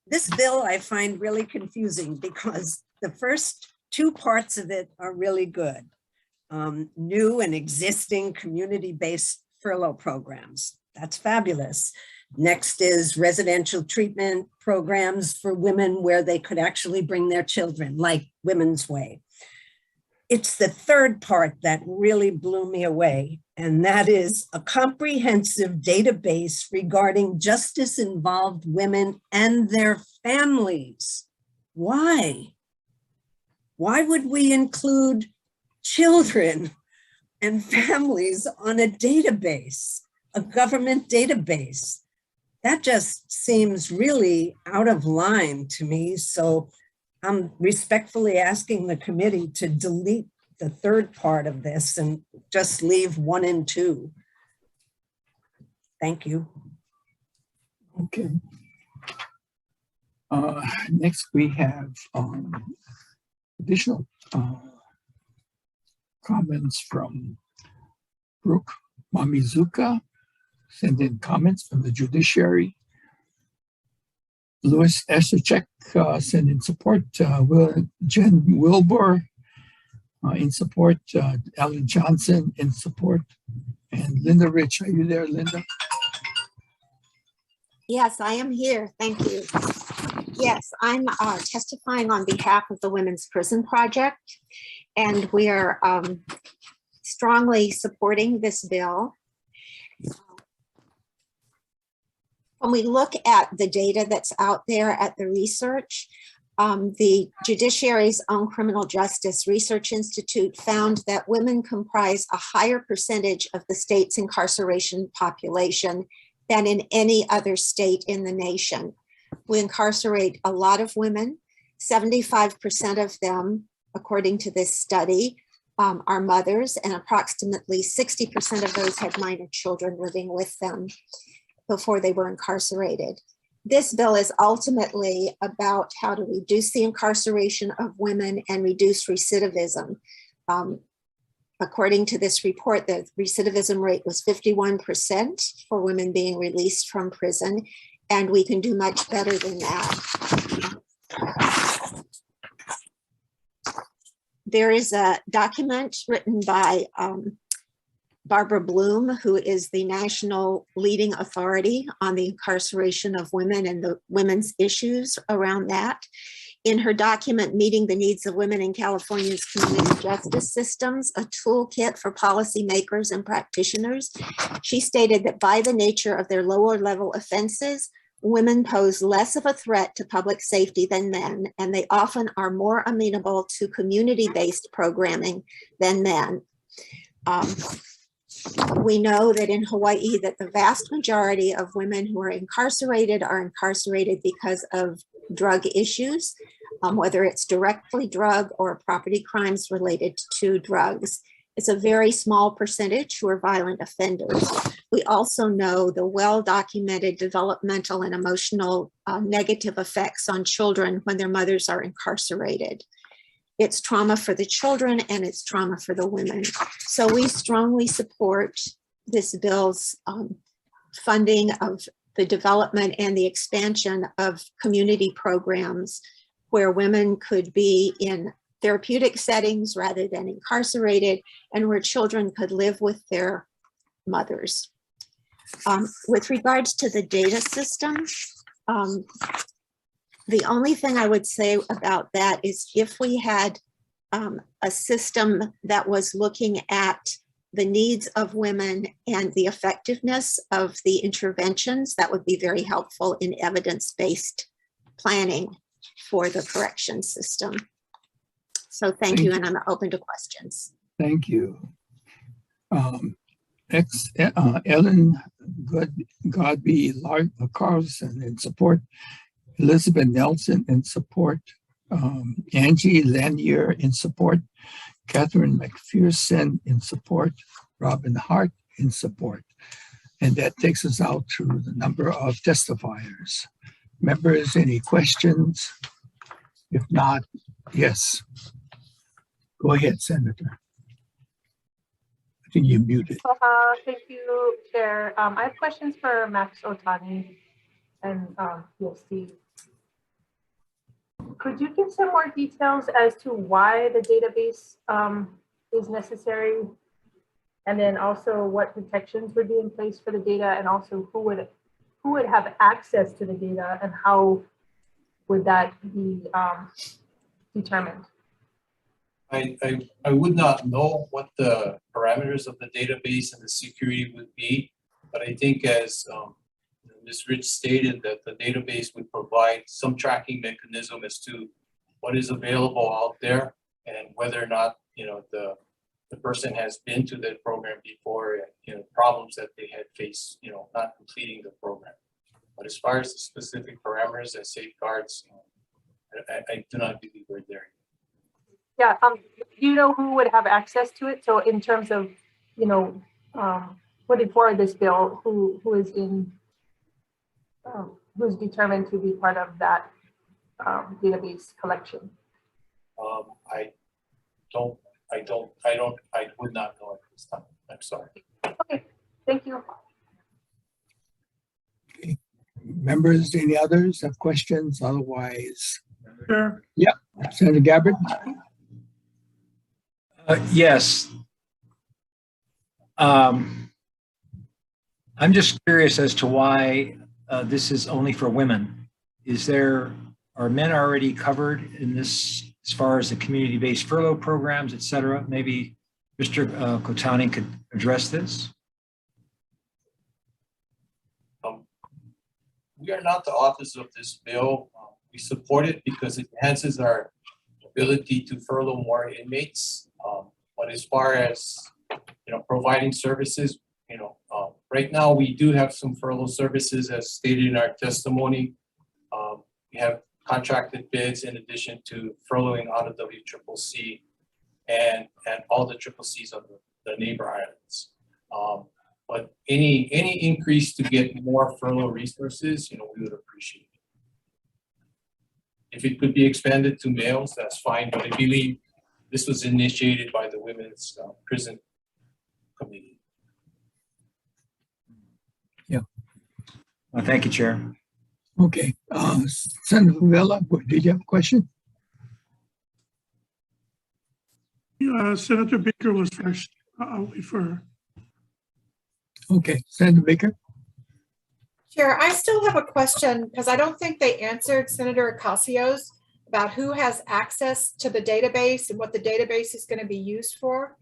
This bill I find really confusing because the first two parts of it are really good. New and existing community-based furlough programs. That's fabulous. Next is residential treatment programs for women where they could actually bring their children, like Women's Way. It's the third part that really blew me away, and that is a comprehensive database regarding justice-involved women and their families. Why? Why would we include children and families on a database, a government database? That just seems really out of line to me. So I'm respectfully asking the committee to delete the third part of this and just leave 1 and 2. Thank you. Okay. Next, we have additional comments from Brooke Mamizuka, sent in comments from the judiciary. Louis Eschachek sent in support. Jen Wilbur in support. Alan Johnson in support. And Linda Rich, are you there, Linda? Yes, I am here. Thank you. Yes, I'm testifying on behalf of the Women's Prison Project, and we are strongly supporting this bill. When we look at the data that's out there at the research, the judiciary's own Criminal Justice Research Institute found that women comprise a higher percentage of the state's incarceration population than in any other state in the nation. We incarcerate a lot of women. 75% of them, according to this study, are mothers, and approximately 60% of those had minor children living with them before they were incarcerated. This bill is ultimately about how to reduce the incarceration of women and reduce recidivism. According to this report, the recidivism rate was 51% for women being released from prison, and we can do much better than that. There is a document written by Barbara Bloom, who is the national leading authority on the incarceration of women and the women's issues around that. In her document, Meeting the Needs of Women in California's Community Justice Systems, a toolkit for policymakers and practitioners, she stated that by the nature of their lower level offenses, women pose less of a threat to public safety than men, and they often are more amenable to community-based programming than men. We know that in Hawaii that the vast majority of women who are incarcerated because of drug issues, whether it's directly drug or property crimes related to drugs. It's a very small percentage who are violent offenders. We also know the well-documented developmental and emotional negative effects on children when their mothers are incarcerated. It's trauma for the children and it's trauma for the women. So we strongly support this bill's funding of the development and the expansion of community programs where women could be in therapeutic settings rather than incarcerated, and where children could live with their mothers. With regards to the data system, the only thing I would say about that is if we had a system that was looking at the needs of women and the effectiveness of the interventions, that would be very helpful in evidence-based planning for the correction system. So thank you, and I'm open to questions. Thank you. Ellen Godby Carlson in support. Elizabeth Nelson in support. Angie Lanier in support. Catherine McPherson in support. Robin Hart in support. And that takes us out to the number of testifiers. Members, any questions? If not, yes. Go ahead, Senator. I think you're muted. Thank you, Chair. I have questions for Max Otani and PSC. Could you give some more details as to why the database is necessary? And then also what protections would be in place for the data, and also who would have access to the data, and how would that be determined? I would not know what the parameters of the database and the security would be, but I think as Ms. Rich stated, that the database would provide some tracking mechanism as to what is available out there and whether or not the person has been to the program before, and problems that they had faced, not completing the program. But as far as the specific parameters and safeguards, I do not believe we're there. Yeah, do you know who would have access to it? So in terms of, putting forward this bill, who is in, who's determined to be part of that database collection? I would not know at this time. I'm sorry. Okay, thank you. Members, any others have questions? Otherwise, Chair, yeah, Senator Gabbard. Yes. I'm just curious as to why this is only for women. Are men already covered in this as far as the community-based furlough programs, et cetera? Maybe Mr. Kotani could address this. We are not the authors of this bill. We support it because it enhances our ability to furlough more inmates. But as far as providing services, right now we do have some furlough services as stated in our testimony. We have contracted bids in addition to furloughing out of WCCC and all the CCCs of the neighbor islands. But any increase to get more furlough resources, we would appreciate it. If it could be expanded to males, that's fine. But I believe this was initiated by the Women's Prison Committee. Yeah. Well, thank you, Chair. Okay, Senator Villa, did you have a question? Senator Baker was first. I'll wait for her. Okay, Senator Baker. Chair, I still have a question because I don't think they answered Senator Ocasio's about who has access to the database and what the database is going to be used for.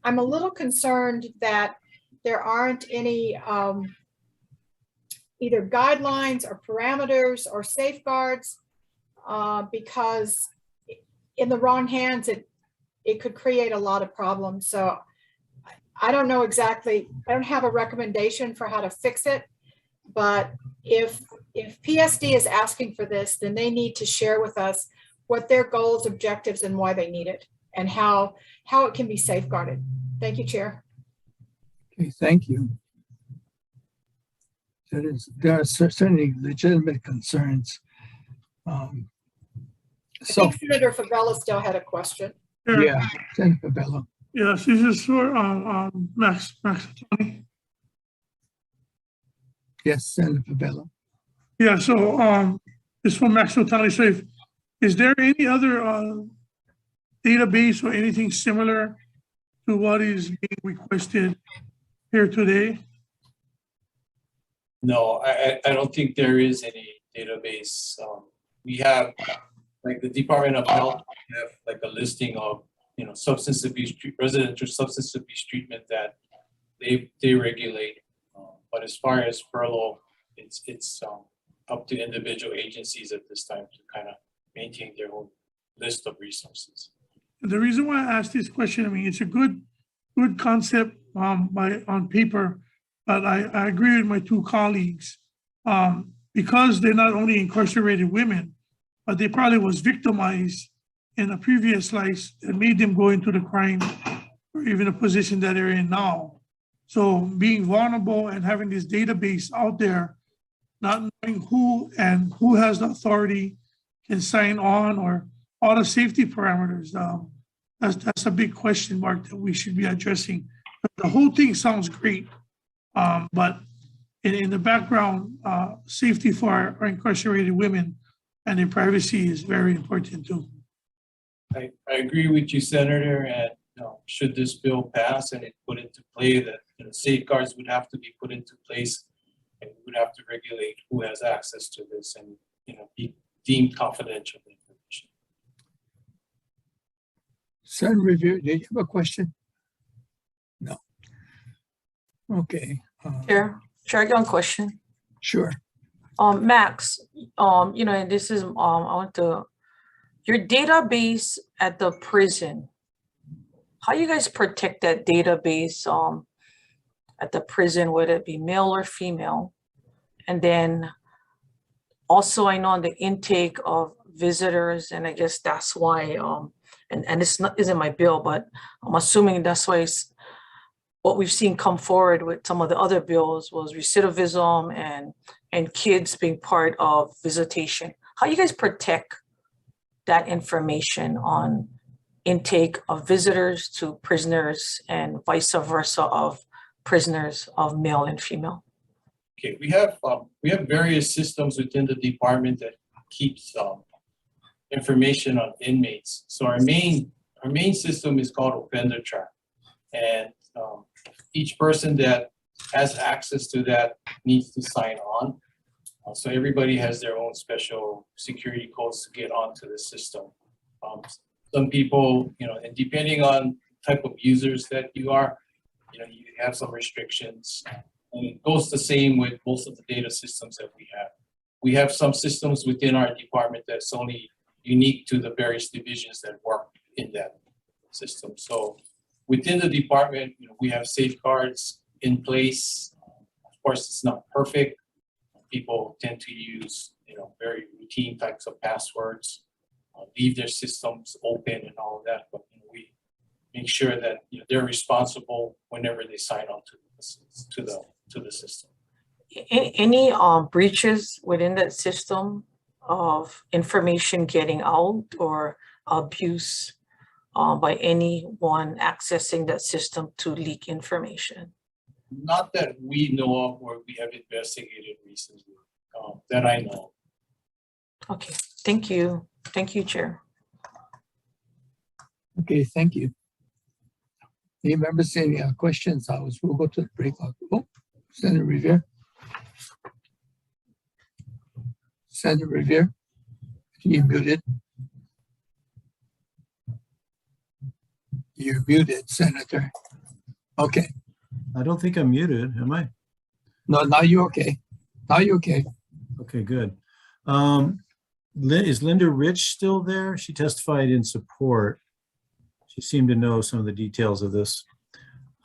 I'm a little concerned that there aren't any either guidelines or parameters or safeguards because in the wrong hands, it could create a lot of problems. So I don't know exactly, I don't have a recommendation for how to fix it, but if PSD is asking for this, then they need to share with us what their goals, objectives, and why they need it and how it can be safeguarded. Thank you, Chair. Okay, thank you. There are certainly legitimate concerns. I think Senator Favela still had a question. Yeah, Senator Favela. Yes, this is for Max Tony. Yes, Senator Favela. Yeah, so this for Max Tony. So is there any other database or anything similar to what is being requested here today? No, I don't think there is any database. We have, like the Department of Health, we have like a listing of, substance abuse, residential substance abuse treatment that they regulate. But as far as furlough, it's up to individual agencies at this time to kind of maintain their own list of resources. The reason why I asked this question, I mean, it's a good concept on paper, but I agree with my two colleagues because they're not only incarcerated women, but they probably was victimized in a previous life that made them go into the crime or even a position that they're in now. So being vulnerable and having this database out there, not knowing who has the authority can sign on or all the safety parameters, that's a big question mark that we should be addressing. The whole thing sounds great, but in the background, safety for our incarcerated women and their privacy is very important too. I agree with you, Senator, and should this bill pass and it put into play that safeguards would have to be put into place and we would have to regulate who has access to this and be deemed confidential information. Senator Revere, did you have a question? No. Okay. Chair, I got a question. Sure. Max, and this is I want to your database at the prison. How you guys protect that database at the prison, whether it be male or female? And then also I know on the intake of visitors, and I guess that's why and it's not isn't my bill, but I'm assuming that's why what we've seen come forward with some of the other bills was recidivism and kids being part of visitation. How you guys protect that information on intake of visitors to prisoners and vice versa of prisoners of male and female? Okay, we have various systems within the department that keeps information on inmates. So our main system is called Offender Track, and each person that has access to that needs to sign on. So everybody has their own special security codes to get onto the system. Some people, and depending on type of users that you are, you have some restrictions. And it goes the same with most of the data systems that we have. We have some systems within our department that's only unique to the various divisions that work in that system. So within the department, we have safeguards in place. Of course, it's not perfect. People tend to use, very routine types of passwords, leave their systems open and all of that. But we make sure that they're responsible whenever they sign on to the system. Any breaches within that system of information getting out or abuse by anyone accessing that system to leak information? Not that we know of or we have investigated recently, that I know. Okay, thank you. Thank you, Chair. Okay, thank you. Any members any questions? We'll go to the breakout. Oh, Senator Rivera. Senator Rivera, you muted. You're muted, Senator. Okay. I don't think I'm muted, am I? No, now you're okay. Now you're okay. Okay, good. Is Linda Rich still there? She testified in support. She seemed to know some of the details of this.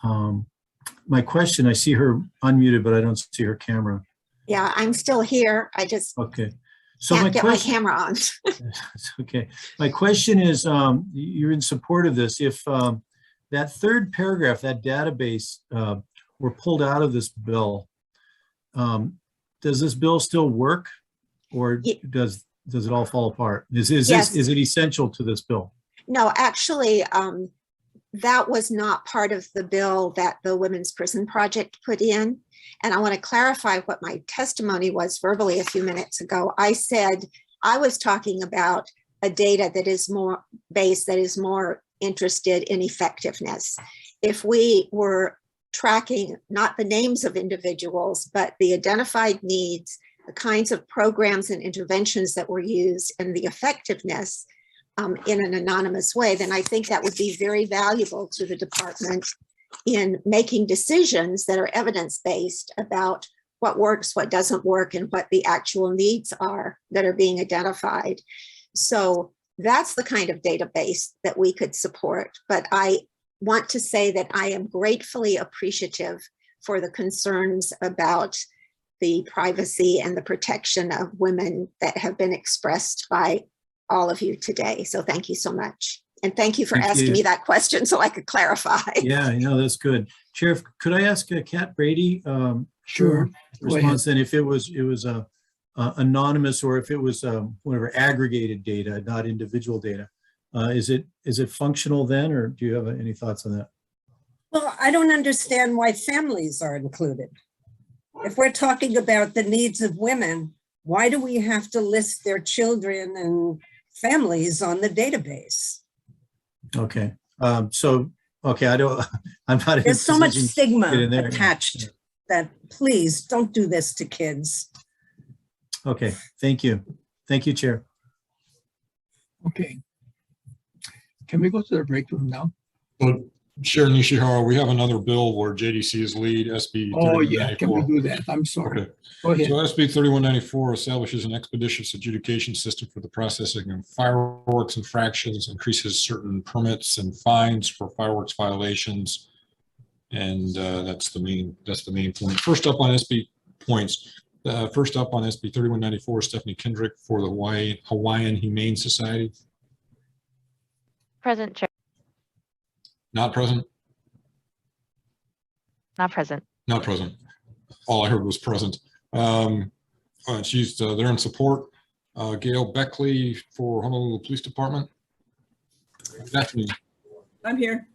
My question, I see her unmuted, but I don't see her camera. Yeah, I'm still here. I just Okay. So can't my get question, my camera on. okay. My question is, you're in support of this. If that third paragraph, that database, were pulled out of this bill, does this bill still work, or does it all fall apart? Is Yes. it essential to this bill? No, actually, that was not part of the bill that the Women's Prison Project put in. And I want to clarify what my testimony was verbally a few minutes ago. I said I was talking about a data that is more based, that is more interested in effectiveness. If we were tracking not the names of individuals, but the identified needs, the kinds of programs and interventions that were used, and the effectiveness in an anonymous way, then I think that would be very valuable to the department in making decisions that are evidence-based about what works, what doesn't work, and what the actual needs are that are being identified. So that's the kind of database that we could support. But I want to say that I am gratefully appreciative for the concerns about the privacy and the protection of women that have been expressed by all of you today. So thank you so much. And thank you for asking me that question so I could clarify. Yeah, I know, that's good. Chair, could I ask Kat Brady? Sure. Response then, if it was anonymous, or if it was whatever aggregated data, not individual data, is it functional then, or do you have any thoughts on that? Well, I don't understand why families are included. If we're talking about the needs of women, why do we have to list their children and families on the database? Okay. I'm not. There's so much stigma there. attached that please don't do this to kids. Okay, thank you. Thank you, Chair. Okay. Can we go to the break room now? But Chair Nishihara, we have another bill where JDC is lead, SB 3194. Oh yeah, can we do that? I'm sorry. Okay. Go ahead. So SB 3194 establishes an expeditious adjudication system for the processing of fireworks infractions, increases certain permits and fines for fireworks violations, and that's the main point. First up on SB points. First up on SB 3194, Stephanie Kendrick for the Hawaiian Humane Society. Present, Chair. Not present. Not present. Not present. All I heard was present. She's there in support. Gail Beckley for Honolulu Police Department. Good afternoon. I'm here.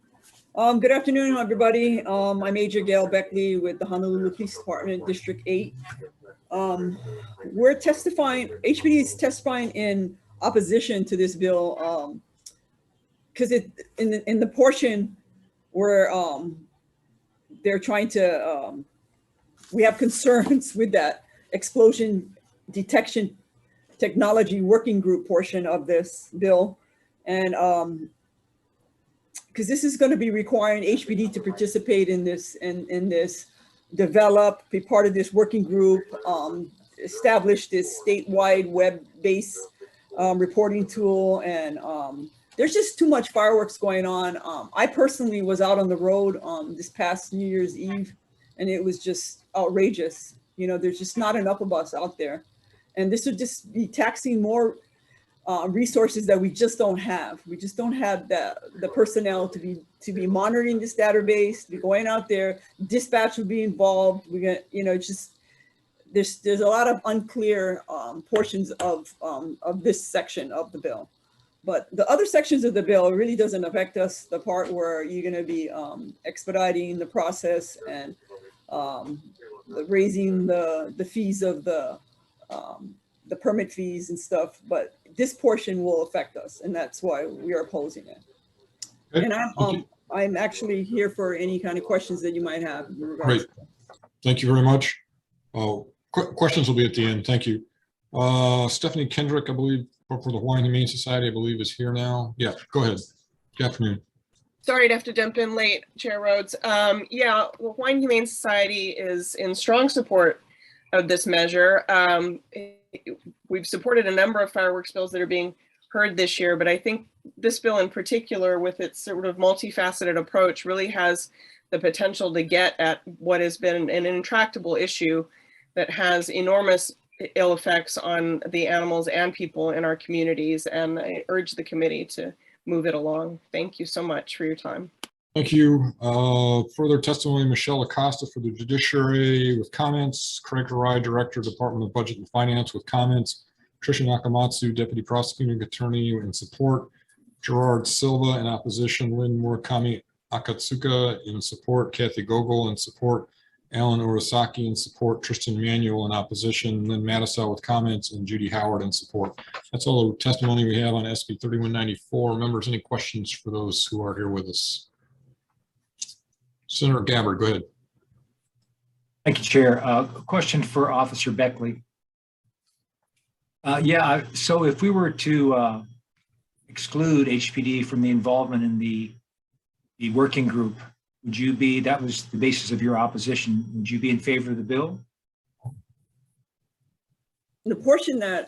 Good afternoon, everybody. I'm Major Gail Beckley with the Honolulu Police Department, District 8. We're testifying, HPD is testifying in opposition to this bill because in the portion where they're trying to, we have concerns with that explosion detection technology working group portion of this bill. And because this is going to be requiring HPD to participate in this, develop, be part of this working group, establish this statewide web-based reporting tool. And there's just too much fireworks going on. I personally was out on the road this past New Year's Eve, and it was just outrageous. You know, there's just not enough of us out there. And this would just be taxing more resources that we just don't have. We just don't have the personnel to be monitoring this database, to be going out there. Dispatch would be involved. We get, you know, just there's a lot of unclear portions of this section of the bill. But the other sections of the bill really doesn't affect us. The part where you're going to be expediting the process and raising the fees of the permit fees and stuff, but this portion will affect us, and that's why we are opposing it. Okay. And I'm actually here for any kind of questions that you might have. Great, thank you very much. Questions will be at the end. Thank you. Stephanie Kendrick, I believe, for the Hawaiian Humane Society, I believe, is here now. Yeah, go ahead. Good afternoon. Sorry to have to jump in late, Chair Rhodes. Yeah, well, Hawaiian Humane Society is in strong support of this measure. We've supported a number of fireworks bills that are being heard this year, but I think this bill in particular, with its sort of multifaceted approach, really has the potential to get at what has been an intractable issue that has enormous ill effects on the animals and people in our communities. And I urge the committee to move it along. Thank you so much for your time. Thank you. Further testimony, Michelle Acosta for the Judiciary with comments. Craig Harai, Director, Department of Budget and Finance with comments. Tricia Nakamatsu, Deputy Prosecuting Attorney in support. Gerard Silva in opposition. Lynn Murakami Akatsuka in support. Kathy Gogol in support. Alan Urasaki in support. Tristan Manuel in opposition. Lynn Mattisau with comments, and Judy Howard in support. That's all the testimony we have on SB 3194. Members, any questions for those who are here with us? Senator Gabbard, go ahead. Thank you, Chair. A question for Officer Beckley. So if we were to exclude HPD from the involvement in the working group, would you be, that was the basis of your opposition, would you be in favor of the bill? The portion that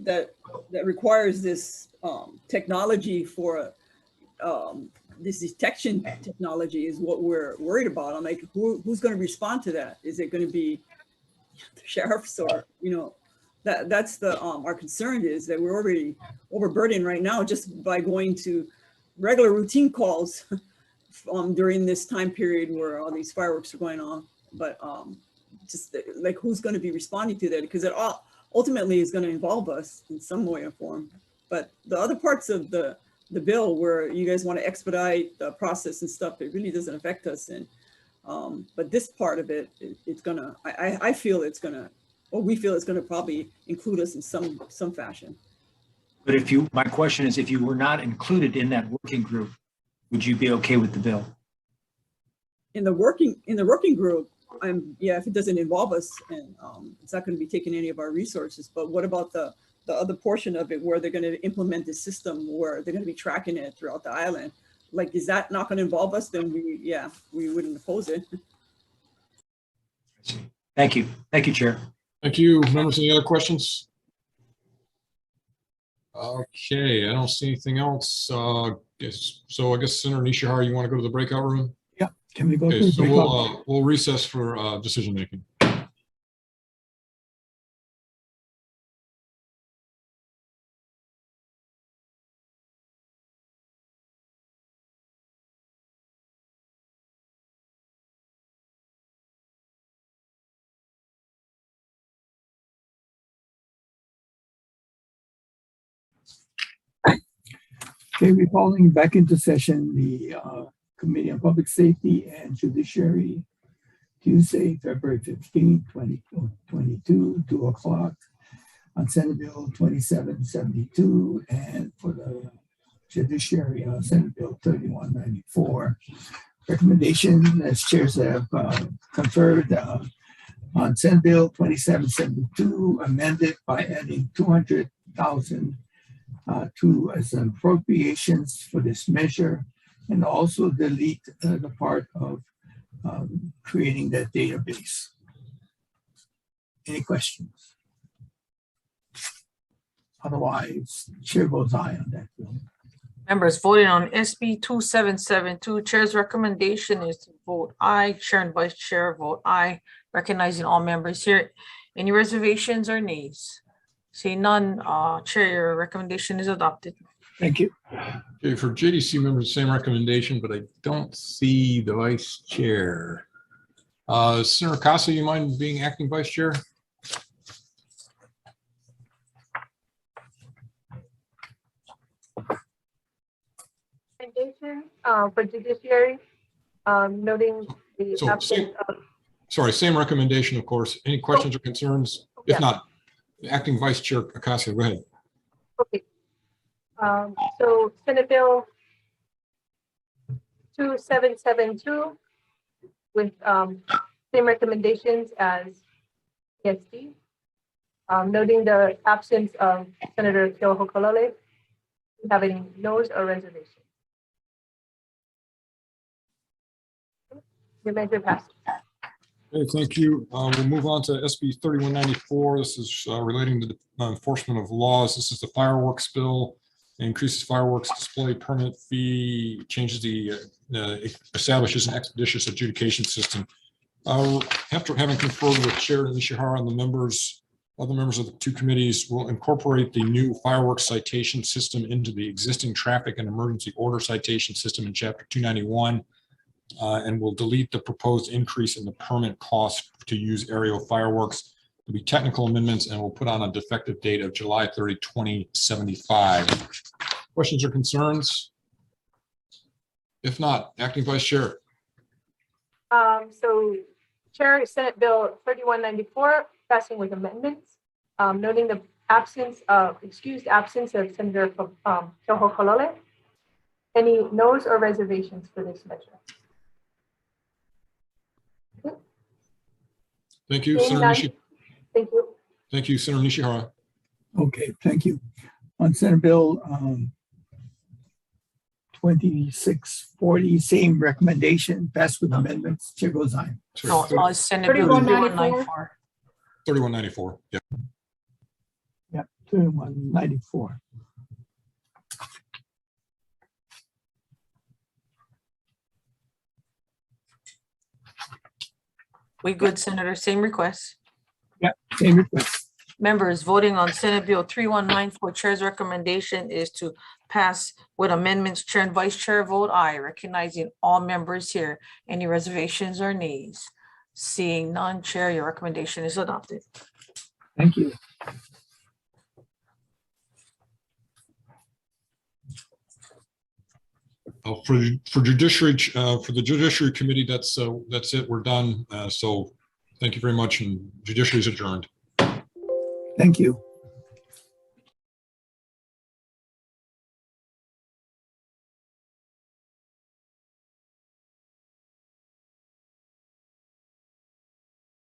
that requires this technology for this detection technology is what we're worried about. I'm like, who's going to respond to that? Is it going to be the sheriffs, or, you know, that's the our concern is that we're already overburdened right now just by going to regular routine calls during this time period where all these fireworks are going on. But just like, who's going to be responding to that? Because it all ultimately is going to involve us in some way or form. But the other parts of the bill where you guys want to expedite the process and stuff, it really doesn't affect us. And but this part of it, it's gonna, I feel it's gonna, or we feel it's gonna probably include us in some fashion. But if you, my question is, if you were not included in that working group, would you be okay with the bill? In the working group, yeah, if it doesn't involve us, and it's not going to be taking any of our resources. But what about the other portion of it where they're going to implement the system, where they're going to be tracking it throughout the island? Like, is that not going to involve us? Then we wouldn't oppose it. Thank you. Thank you, Chair. Thank you. Members, any other questions? Okay, I don't see anything else. I guess Senator Nishihara, you want to go to the breakout room? Yeah, can we go to Okay, the so breakout? we'll recess for decision making. Okay, we're calling back into session the Committee on Public Safety and Judiciary, Tuesday, February 15, 2022, 2 o'clock on Senate Bill 2772, and for the Judiciary on Senate Bill 3194. Recommendation, as chairs have conferred on Senate Bill 2772, amended by adding 200,000 to as an appropriations for this measure, and also delete the part of creating that database. Any questions? Otherwise, chair votes aye on that bill. Members voting on SB 2772, Chair's recommendation is to vote aye. Chair and Vice Chair vote aye, recognizing all members here. Any reservations or nays? Seeing none, Chair, your recommendation is adopted. Thank you. Okay, for JDC members, same recommendation, but I don't see the Vice Chair. Senator Casa, you mind being acting Vice Chair? Recommendation for judiciary, noting the So, absence of. Sorry, same recommendation, of course. Any questions or concerns? If Yeah. not, acting Vice Chair Acacio, go ahead. Okay. So Senate Bill 2772 with same recommendations as PSD, noting the absence of Senator Keohokalole. Do you have any no's or reservations? Your measure passes. Okay, thank you. We'll move on to SB 3194. This is relating to the enforcement of laws. This is the fireworks bill. It increases fireworks display permit fee, changes establishes an expeditious adjudication system. After having conferred with Chair Nishihara and other members of the two committees, will incorporate the new fireworks citation system into the existing traffic and emergency order citation system in Chapter 291. And will delete the proposed increase in the permit cost to use aerial fireworks. There'll be technical amendments, and we'll put on a defective date of July 30, 2075. Questions or concerns? If not, acting Vice Chair. So Chair, Senate Bill 3194 passing with amendments, noting the excused absence of Senator Keohokalole. Any no's or reservations for this measure? Thank you, Seeing Senator none. Nishi. Thank you. Thank you, Senator Nishihara. Okay, thank you. On Senate Bill 2640, same recommendation, passed with amendments. Chair goes aye. No, Senate Bill 3194. 3194. Yeah. Yeah, 3194. We good, Senator? Same request. Yeah, same request. Members voting on Senate Bill 3194, Chair's recommendation is to pass with amendments. Chair and Vice Chair vote aye, recognizing all members here. Any reservations or nays? Seeing none, Chair, your recommendation is adopted. Thank you. For judiciary, for the Judiciary Committee, that's it. We're done. So thank you very much, and Judiciary is adjourned. Thank you.